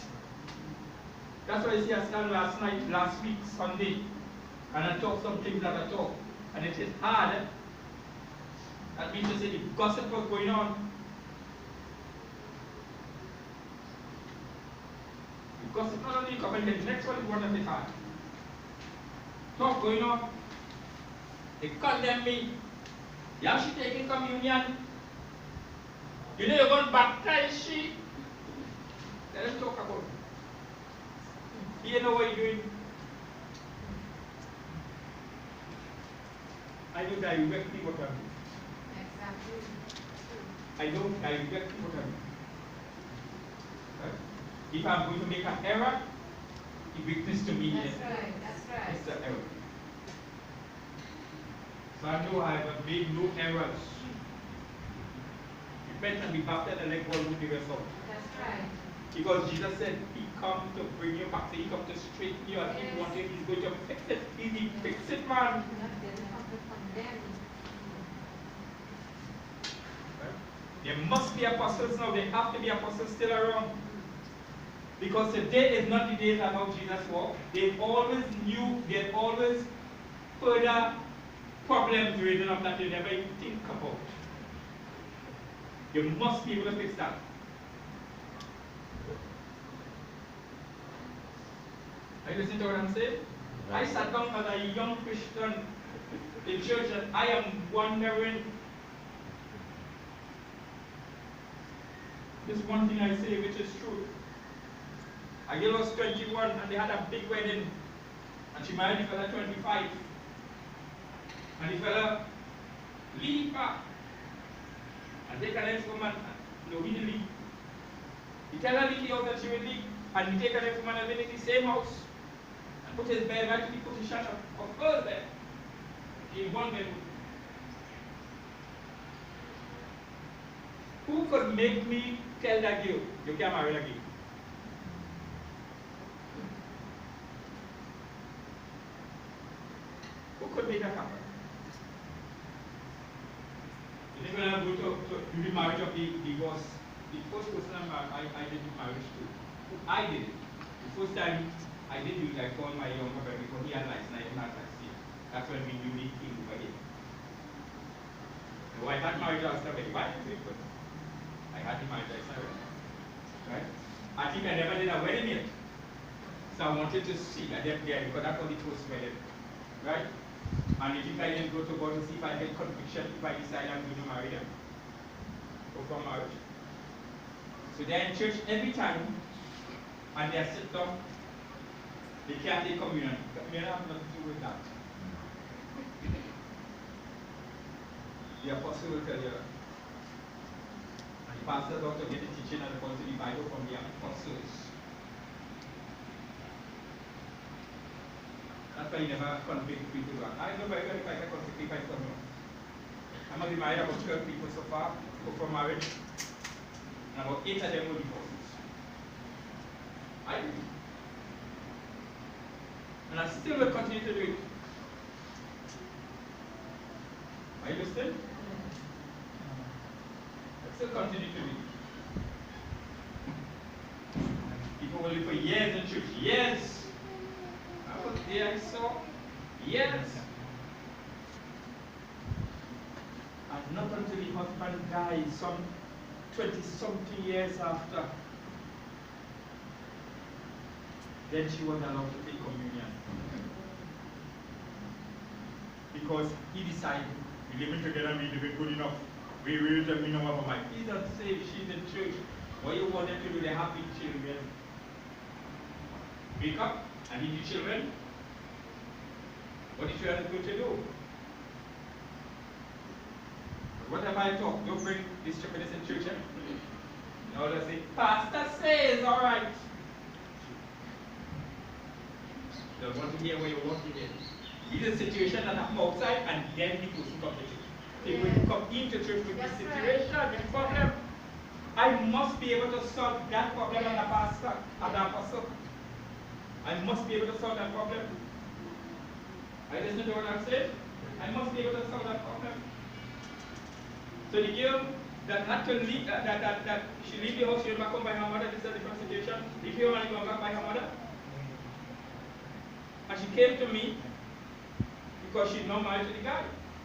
That's why you see I stand last week, Sunday, and I talk some things that I talk. And it is hard. That means to say the gossip was going on. The gossip not only come and the next one is one that is hard. Talk going on. They condemn me. Yeah, she taking communion. You know you're going to baptize she. Let us talk about it. You know what you're doing. I know directly what I'm doing. Exactly. I know directly what I'm doing. Right? If I'm going to make an error, he witness to me. That's right, that's right. It's the error. So I know I have made no errors. Repent and be baptized and let God do the rest of it. That's right. Because Jesus said he come to bring you back, so he come to straighten you and he wanted, he's going to fix it. He's the fix it man. Right? There must be apostles now, there have to be apostles still around. Because today is not the days about Jesus' walk. They always knew, they always further problems raising up that you never even think about. You must be able to fix that. Are you listening to what I'm saying? I sat down as a young Christian in church and I am wondering. This one thing I say which is true. A girl was 21 and they had a big wedding and she married the fella 25. And the fella leave her and take her next woman. No, he didn't leave. He tell her leave the house that she will leave and he take her next woman and live in the same house. And put his bed right to the position of her bed. In one bedroom. Who could make me tell that girl, you can't marry again? Who could make that happen? You think when I go to the marriage of the divorce, the first person I did the marriage to, I did it. The first time I did it, I called my younger brother because he had lights and I didn't have lights here. That's when we knew the king over here. So I had marriage last time, why did it? But I had the marriage last time. Right? I think I never did a wedding yet. So I wanted to see, I didn't there because that was the first wedding. Right? And if I didn't go to God to see if I get conviction, if I decide I'm going to marry them. Go for marriage. So they're in church every time, and they sit down, they can't take communion. Communion has nothing to do with that. The apostle will tell you that. And the pastor got to get the teaching according to the Bible from the apostles. That's why you never convict people back. I know very well if I can convict people from you. I'm going to be married about 12 people so far, for marriage, and about 8 of them will divorce. I do. And I still will continue to do it. Are you listening? I still continue to do it. People will live for years in church. Years. I was there, I saw. Years. And not until the husband died, some 20-something years after, then she was allowed to take communion. Because he decided, we living together, we living good enough. We will tell me no more about my. He's not saved, she's in church. What you want them to do, they have big children. Wake up and eat your children. What is children going to do? What have I taught? Don't bring this stupidness in church. Now let's say, Pastor says, all right. Don't want to hear what you want to hear. It's a situation that happens outside and then the person comes to church. They will come into church with this situation, with the problem. I must be able to solve that problem as a pastor, as an apostle. I must be able to solve that problem. Are you listening to what I'm saying? I must be able to solve that problem. So the girl that had to leave, that she leave the house, she went back home by her mother. This is a different situation. The girl only went back by her mother. And she came to me because she's not married to the guy.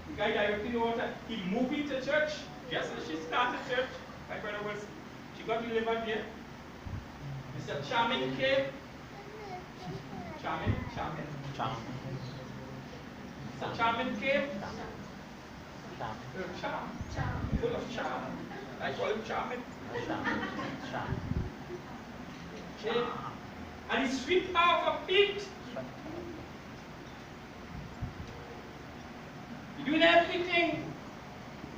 The guy directly told her he moved into church. Just as she started church, my brother was, she got delivered there. Mr. Charming came. Charming. Mr. Charming came. Charm. Full of charm. I call him Charming. Came. And he swept her off her feet. You're doing everything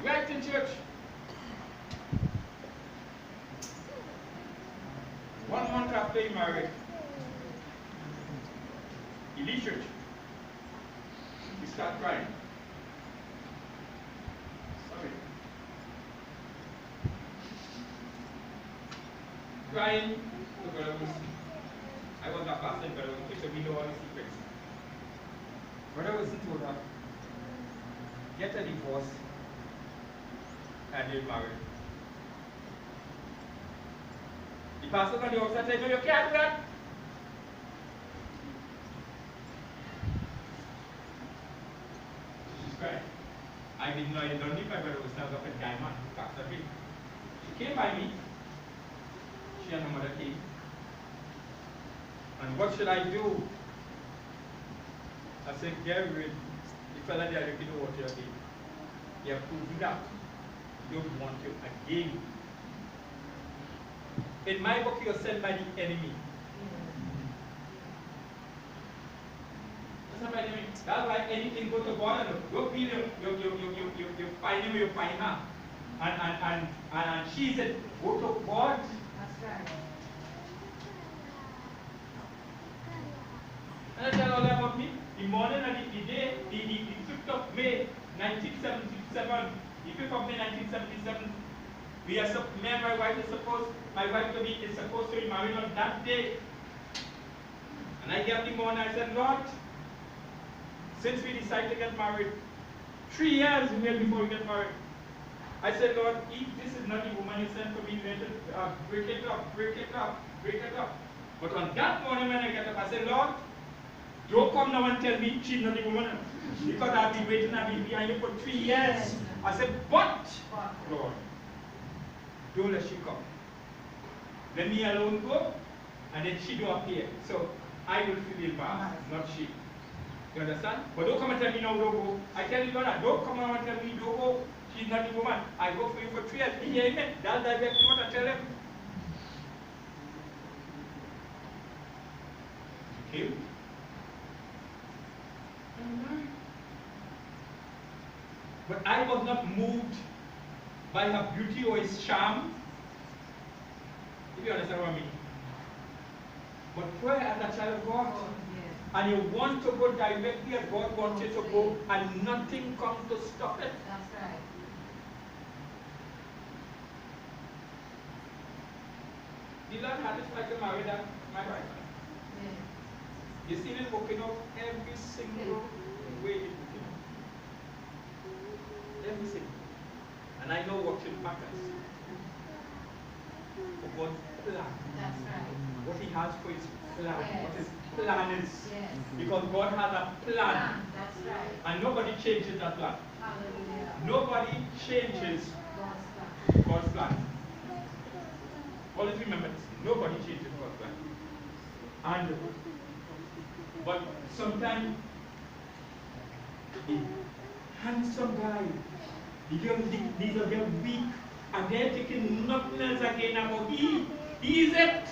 right in church. 1 month after he married, he leaves church. He starts crying. Sorry. Crying. The brother was, I was not pastor, but I was a preacher. We know all the secrets. Brother was told her, get a divorce and get married. The pastor on the outside said, no, you can't do that. She's crying. I didn't know I don't think my brother was now up at Diamond, Pastor Bill. She came by me. She and her mother came. And what should I do? I said, Gary, the fella there, you know what you're doing. You have proven that. You don't want you again. In my book, you're sent by the enemy. That's not by the enemy. That's why anything go to God and you feel you find him, you find her. And she said, go to God. That's right. And I tell all that about me. The morning and the day, the 5th of May, 1977, the 5th of May, 1977, me and my wife is supposed to be married on that day. And I get up the morning, I said, Lord, since we decided to get married, 3 years before we get married, I said, Lord, if this is not the woman you sent for me, let it break it up. But on that morning when I get up, I said, Lord, don't come now and tell me she's not the woman. Because I've been waiting, I've been behind you for 3 years. I said, but, Lord, don't let she come. Let me alone go, and then she don't appear. So I will feel bad, not she. You understand? But don't come and tell me no, don't go. I tell you, Lord, don't come and tell me don't go. She's not the woman. I go for you for 3 years. He hear me. That's exactly what I tell him. Okay? But I was not moved by her beauty or his charm. If you understand what I mean. But prayer as a child of God, and you want to go directly as God wants you to go, and nothing comes to stop it. That's right. The Lord had this like to marry that, my wife. Yes. You see it working out every single way it working out. Every single. And I know what will matters. For God's plan. That's right. What He has for His plan. Yes. What His plan is. Yes. Because God has a plan. That's right. And nobody changes that plan. Hallelujah. Nobody changes God's plan. God's plan. Always remember this. Nobody changes God's plan. And but sometimes a handsome guy, these are very weak, and they're taking nothing else again about he is it.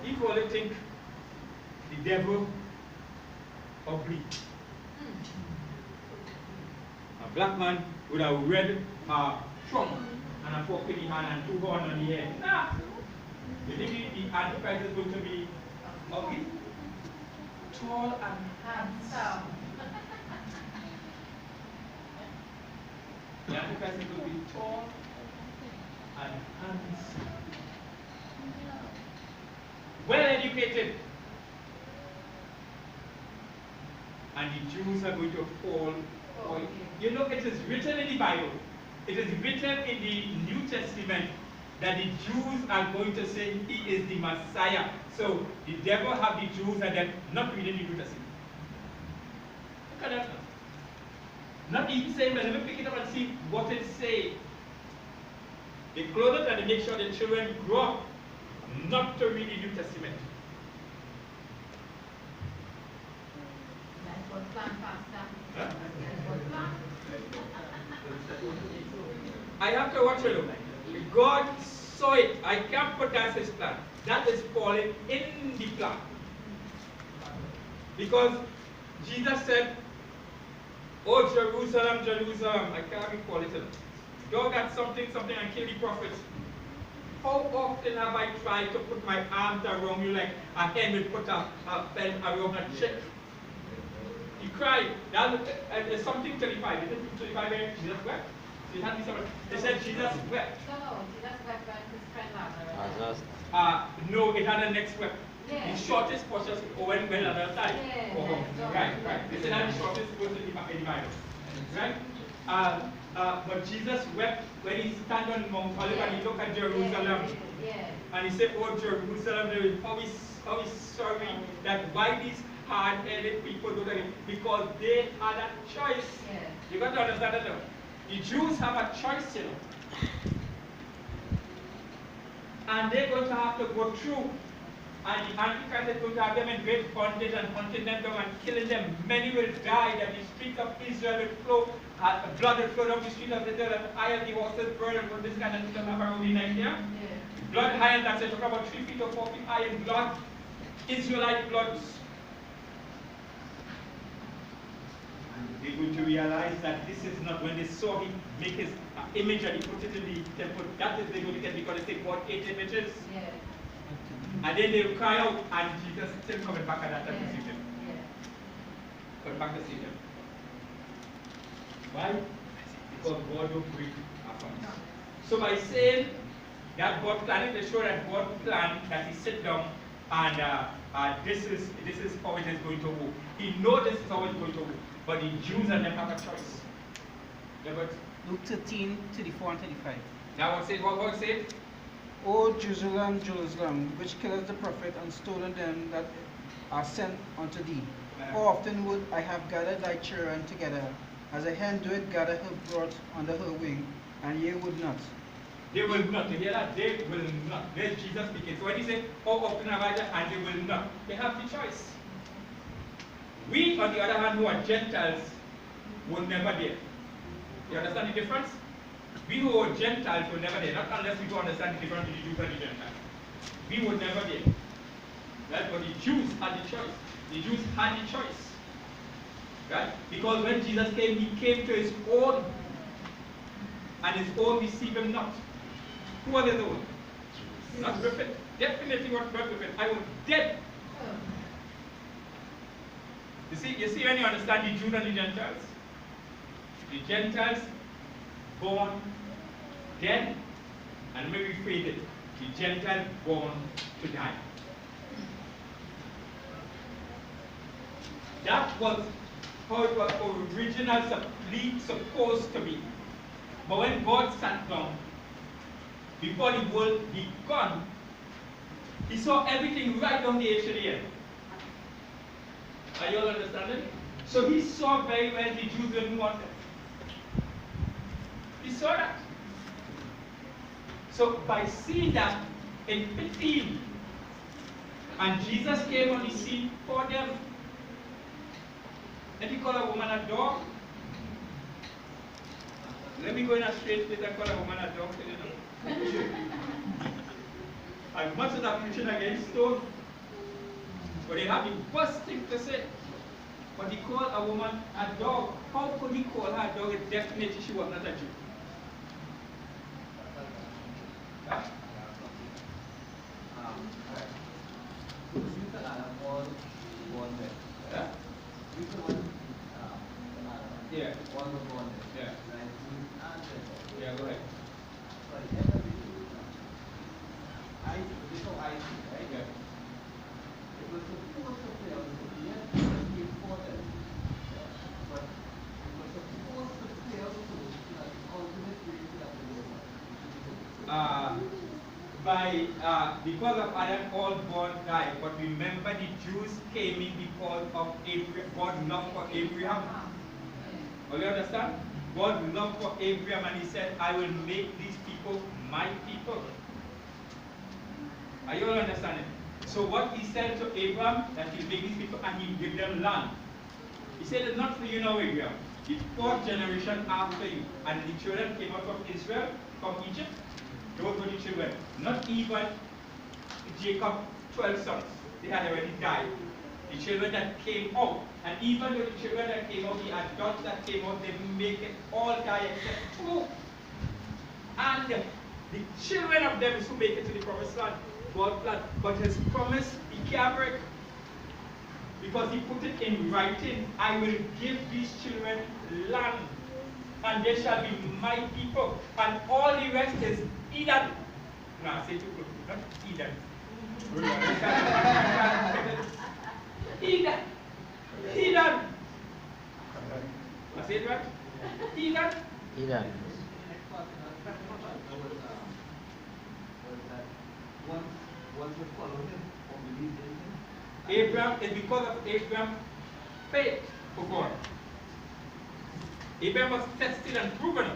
If you only think the devil ugly. A black man with a red trunk and a 4-penny hand and 2 horns on the head. Nah. You think the Antichrist is going to be ugly? Tall and Handsome. The Antichrist is going to be tall and handsome. Well educated. And the Jews are going to fall for it. You know, it is written in the Bible, it is written in the New Testament that the Jews are going to say He is the Messiah. So the devil have the Jews and they're not reading the New Testament. Look at that now. Not even saying, let me pick it up and see what it says. They close it and they make sure the children grow up not to read the New Testament. That's what plan, Pastor. Huh? That's what plan. I have to watch it. God saw it. I can't put that as His plan. That is falling in the plan. Because Jesus said, "Oh Jerusalem, Jerusalem," I can't recall it. Thou got something, and kill the prophets. How often have I tried to put my arms around you like a hen will put a fence around a chick? He cried. There's something 35. Is it 35 where Jesus wept? So they said Jesus wept. No, Jesus wept when his friend Lazarus. No, it had a next wept. Yes. The shortest portion when on the other side. Yes, Oh, yes, right, yes. right. This is not the shortest portion in the Bible. Right? But Jesus wept when he stand on Mount Olive and he looked at Jerusalem. Yes. And he said, "Oh Jerusalem, how is sorry that why these hard-headed people do that?" Because they had a choice. Yes. You got to understand that now. The Jews have a choice, you know. And they're going to have to go through. And the Antichrist is going to have them in great bondage and hunting them down and killing them. Many will die, that the streets of Israel will flow, blood will flow down the streets of Israel, and iron the horses burn, and this kind of thing have around the night here. Yes. Blood iron, that's it, talk about 3 feet or 4 feet iron blood, Israelite bloods. They're going to realize that this is not when they saw him make his image and he put it in the temple. That is they're going to get because they say God ate images. Yes. And then they will cry out and Jesus still coming back at that time to see them. Yes. Coming back to see them. Why? Because God will break our promise. So by saying that God planned to show that God planned that He sit down and this is how it is going to work. He knows this is how it's going to work. But the Jews and them have a choice. Yeah, but Luke 13, 34 and 35. now what it says? O Jerusalem, Jerusalem, which killeth the prophet and stolen them that are sent unto thee. How often would I have gathered thy children together, as a hen doeth gather her brood under her wing, and ye would not. They will not. You hear that? They will not. There's Jesus speaking. So when he said, how often have I done? And they will not. They have the choice. We, on the other hand, who are Gentiles, will never dare. You understand the difference? We who are Gentiles will never dare. Not unless we do understand the difference between the Jews and the Gentiles. We would never dare. Right? But the Jews had the choice. The Jews had the choice. Right? Because when Jesus came, he came to his own, and his own received him not. Who are his own? Not Griffith. Definitely not Griffith. I was dead. You see when you understand the Jews and the Gentiles? The Gentiles born dead, and maybe rephrase it. The Gentile born to die. That was how it was originally supposed to be. But when God sat down, before the world began, he saw everything right down the edge of the end. Are you all understanding? So he saw very well the Jews didn't want it. He saw that. So by seeing that, it fit him. And Jesus came on the scene for them. And he called a woman a dog. Let me go in a straight place and call a woman a dog. As much as I'm preaching against stone, but they have the worst thing to say. But he called a woman a dog. How could he call her a dog if definitely she was not a Jew? Yeah. Yeah. Yeah, go ahead. Yeah. Because of Adam, all born died. But remember, the Jews came in because of Abraham, God's love for Abraham. Do you understand? God loved for Abraham, and he said, I will make these people my people. Are you all understanding? So what he said to Abraham, that he'll make these people and he'll give them land. He said, it's not for you now, Abraham. The fourth generation after you. And the children came out from Israel, from Egypt. Those were the children. Not even Jacob, 12 sons. They had already died. The children that came out, and even though the children that came out, the adults that came out, they make it all die except two. And the children of them is who make it to the promised land. God planned. But his promise, he can't break. Because he put it in writing, I will give these children land, and they shall be my people. And all the rest is Eden. No, I say too close, not Eden. Eden. Eden. I say it right? Eden. Eden. Once you follow him or believe in him, Abraham is because of Abraham's faith for God. Abraham was tested and proven.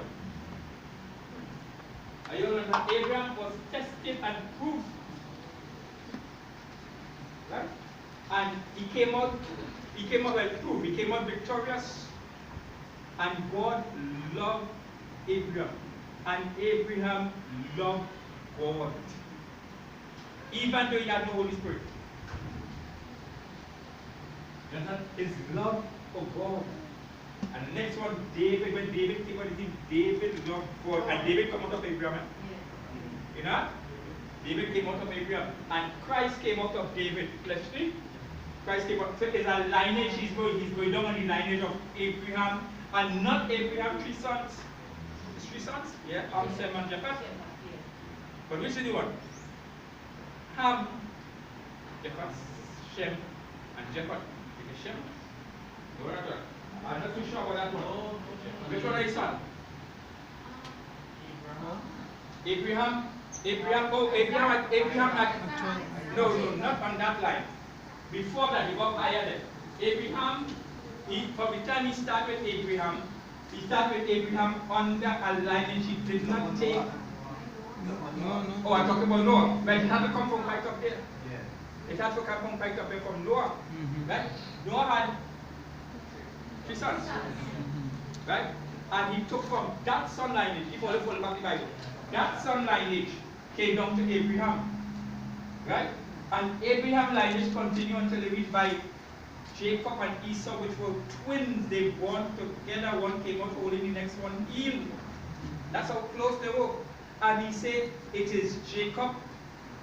Are you understand? Abraham was tested and proved. Right? And he came out well proved. He came out victorious. And God loved Abraham. And Abraham loved God. Even though he had no Holy Spirit. You understand? His love for God. And the next one, David, when David came out, David loved God. And David came out of Abraham. You know? David came out of Abraham. And Christ came out of David fleshly. Christ came out. So there's a lineage, he's going down on the lineage of Abraham. And not Abraham, 3 sons. It's 3 sons? Yeah, Sem and Japheth. But which is the one? Ham, Japheth, Shem, and Japheth. Shem? I'm not too sure about that one. Which one are his son? Abraham. No, not on that line. Before that, he got higher than Abraham. From the time he started with Abraham, he started with Abraham under a lineage he did not take. No. Oh, I'm talking about Noah. But it had to come from right up there. yeah. It had to come from right up there from Noah. Right? Noah had 3 sons. Right? And he took from that son lineage, if you follow back the Bible, that son lineage came down to Abraham. Right? And Abraham lineage continued until they reached by Jacob and Esau, which were twins. They born together. One came out holding the next one healed. That's how close they were. And he said, it is Jacob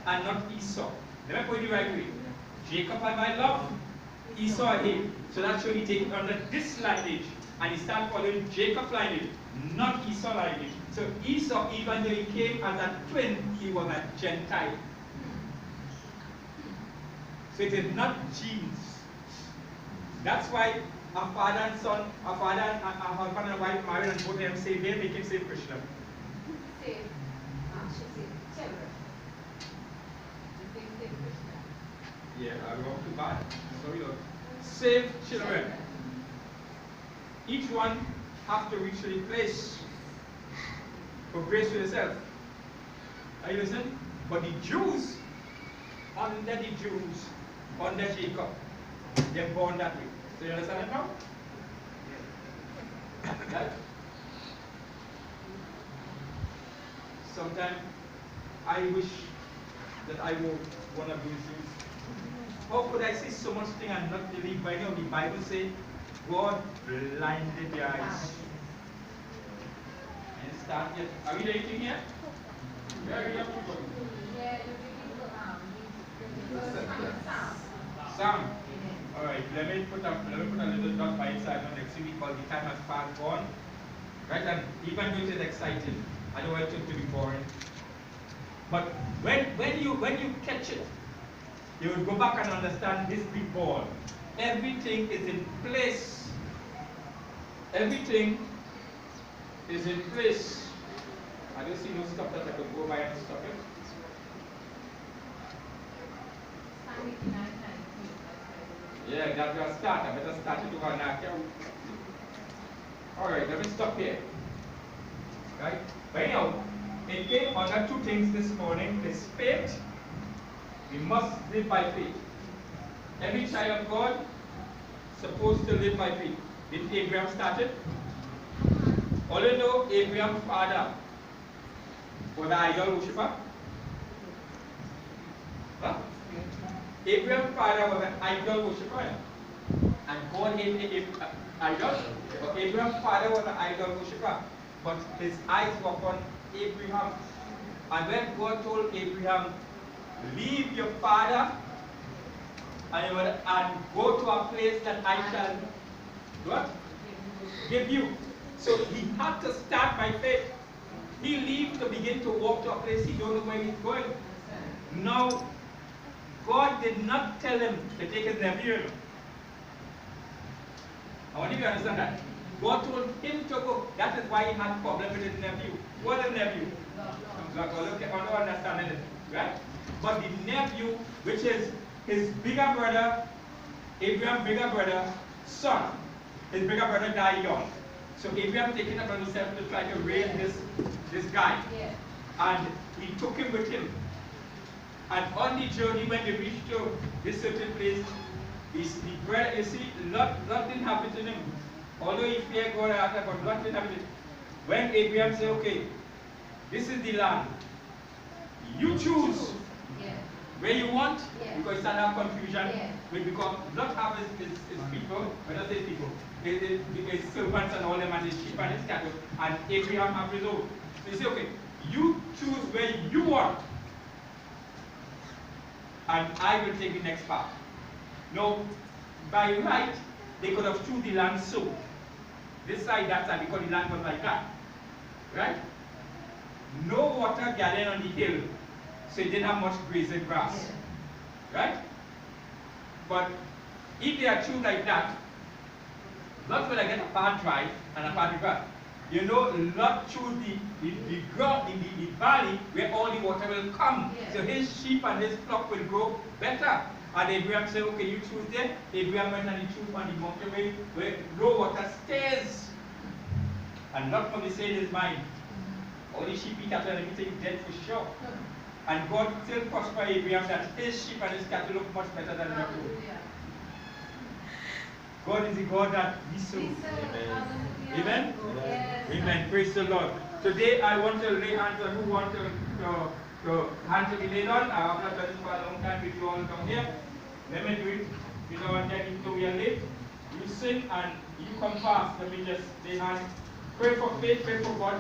and not Esau. Let me put it right way. Jacob I love, Esau I hate. So that's when he takes under this lineage and he starts following Jacob's lineage, not Esau's lineage. So Esau, even though he came as a twin, he was a Gentile. So it is not genes. That's why a father and son, a father and a husband and wife married and both of them say they make it same Christian. Save, she said, children. The same Christian. Yeah, I wrong too bad. Sorry, Lord. Save children. Each one have to reach the place for grace for yourself. Are you listening? But the Jews, under Jacob, they're born that way. So you understand it now? Right? Sometimes I wish that I were one of those Jews. How could I say so much thing and not believe? By now the Bible says God blinded their eyes. And start yet. Are we reading here? Very up to God. Yeah, you're reading Sam. Alright, let me put a little dot by its side on next week because the time has fast gone. Right, and even though it is exciting, I don't want it to be boring. But when you catch it, you will go back and understand this big ball. Everything is in place. Everything is in place. I don't see no stuff that I could go by and stop it. Yeah, that will start. I better start it over now. Alright, let me stop here. Right? But anyhow, it came under two things this morning. Is faith. We must live by faith. Every child of God supposed to live by faith. Did Abraham start it? Although Abraham's father was an idol worshipper. Huh? Abraham's father was an idol worshipper. And God hated idols. But Abraham's father was an idol worshipper. But his eyes were upon Abraham. And when God told Abraham, leave your father and go to a place that I shall what? Give you. So he had to start by faith. He leaves to begin to walk to a place he don't know where he's going. Now, God did not tell him to take his nephew. I want you to understand that. God told him to go. That is why he had a problem with his nephew. What is nephew? I don't understand it. Right? But the nephew, which is his bigger brother, Abraham's bigger brother, son. His bigger brother died young. So Abraham taking it upon himself to try to raise this guy. Yeah. And he took him with him. And on the journey, when they reached to this certain place, the brother, you see, Lot didn't happen to him. Although he feared God after, but Lot didn't happen to him. When Abraham said, okay, this is the land. You choose where you want, because it's not confusion. Because Lot have his people, when I say people, his servants and all them and his sheep and his cattle, and Abraham have his own. So you say, okay, you choose where you want, and I will take the next part. Now, by right, they could have choose the land so. This side, that side, because the land was like that. Right? No water gathering on the hill, so it didn't have much grazing grass. Right? But if they are choose like that, Lot will get a part dry and a part grass. You know, Lot choose the valley where all the water will come. So his sheep and his flock will grow better. And Abraham said, okay, you choose there. Abraham went and he chose on the mountain where no water stays. And Lot probably said in his mind, all the sheep, cattle, and everything dead for sure. And God still prosper Abraham that his sheep and his cattle look much better than Lot. God is the God that we serve. Amen? Yes. Amen. Praise the Lord. Today I want to lay hands on who want to hand to be laid on. I have not done it for a long time with you all down here. Let me do it. You know what I mean? So we are late. You sing and you come fast. Let me just lay hands. Pray for faith, pray for God.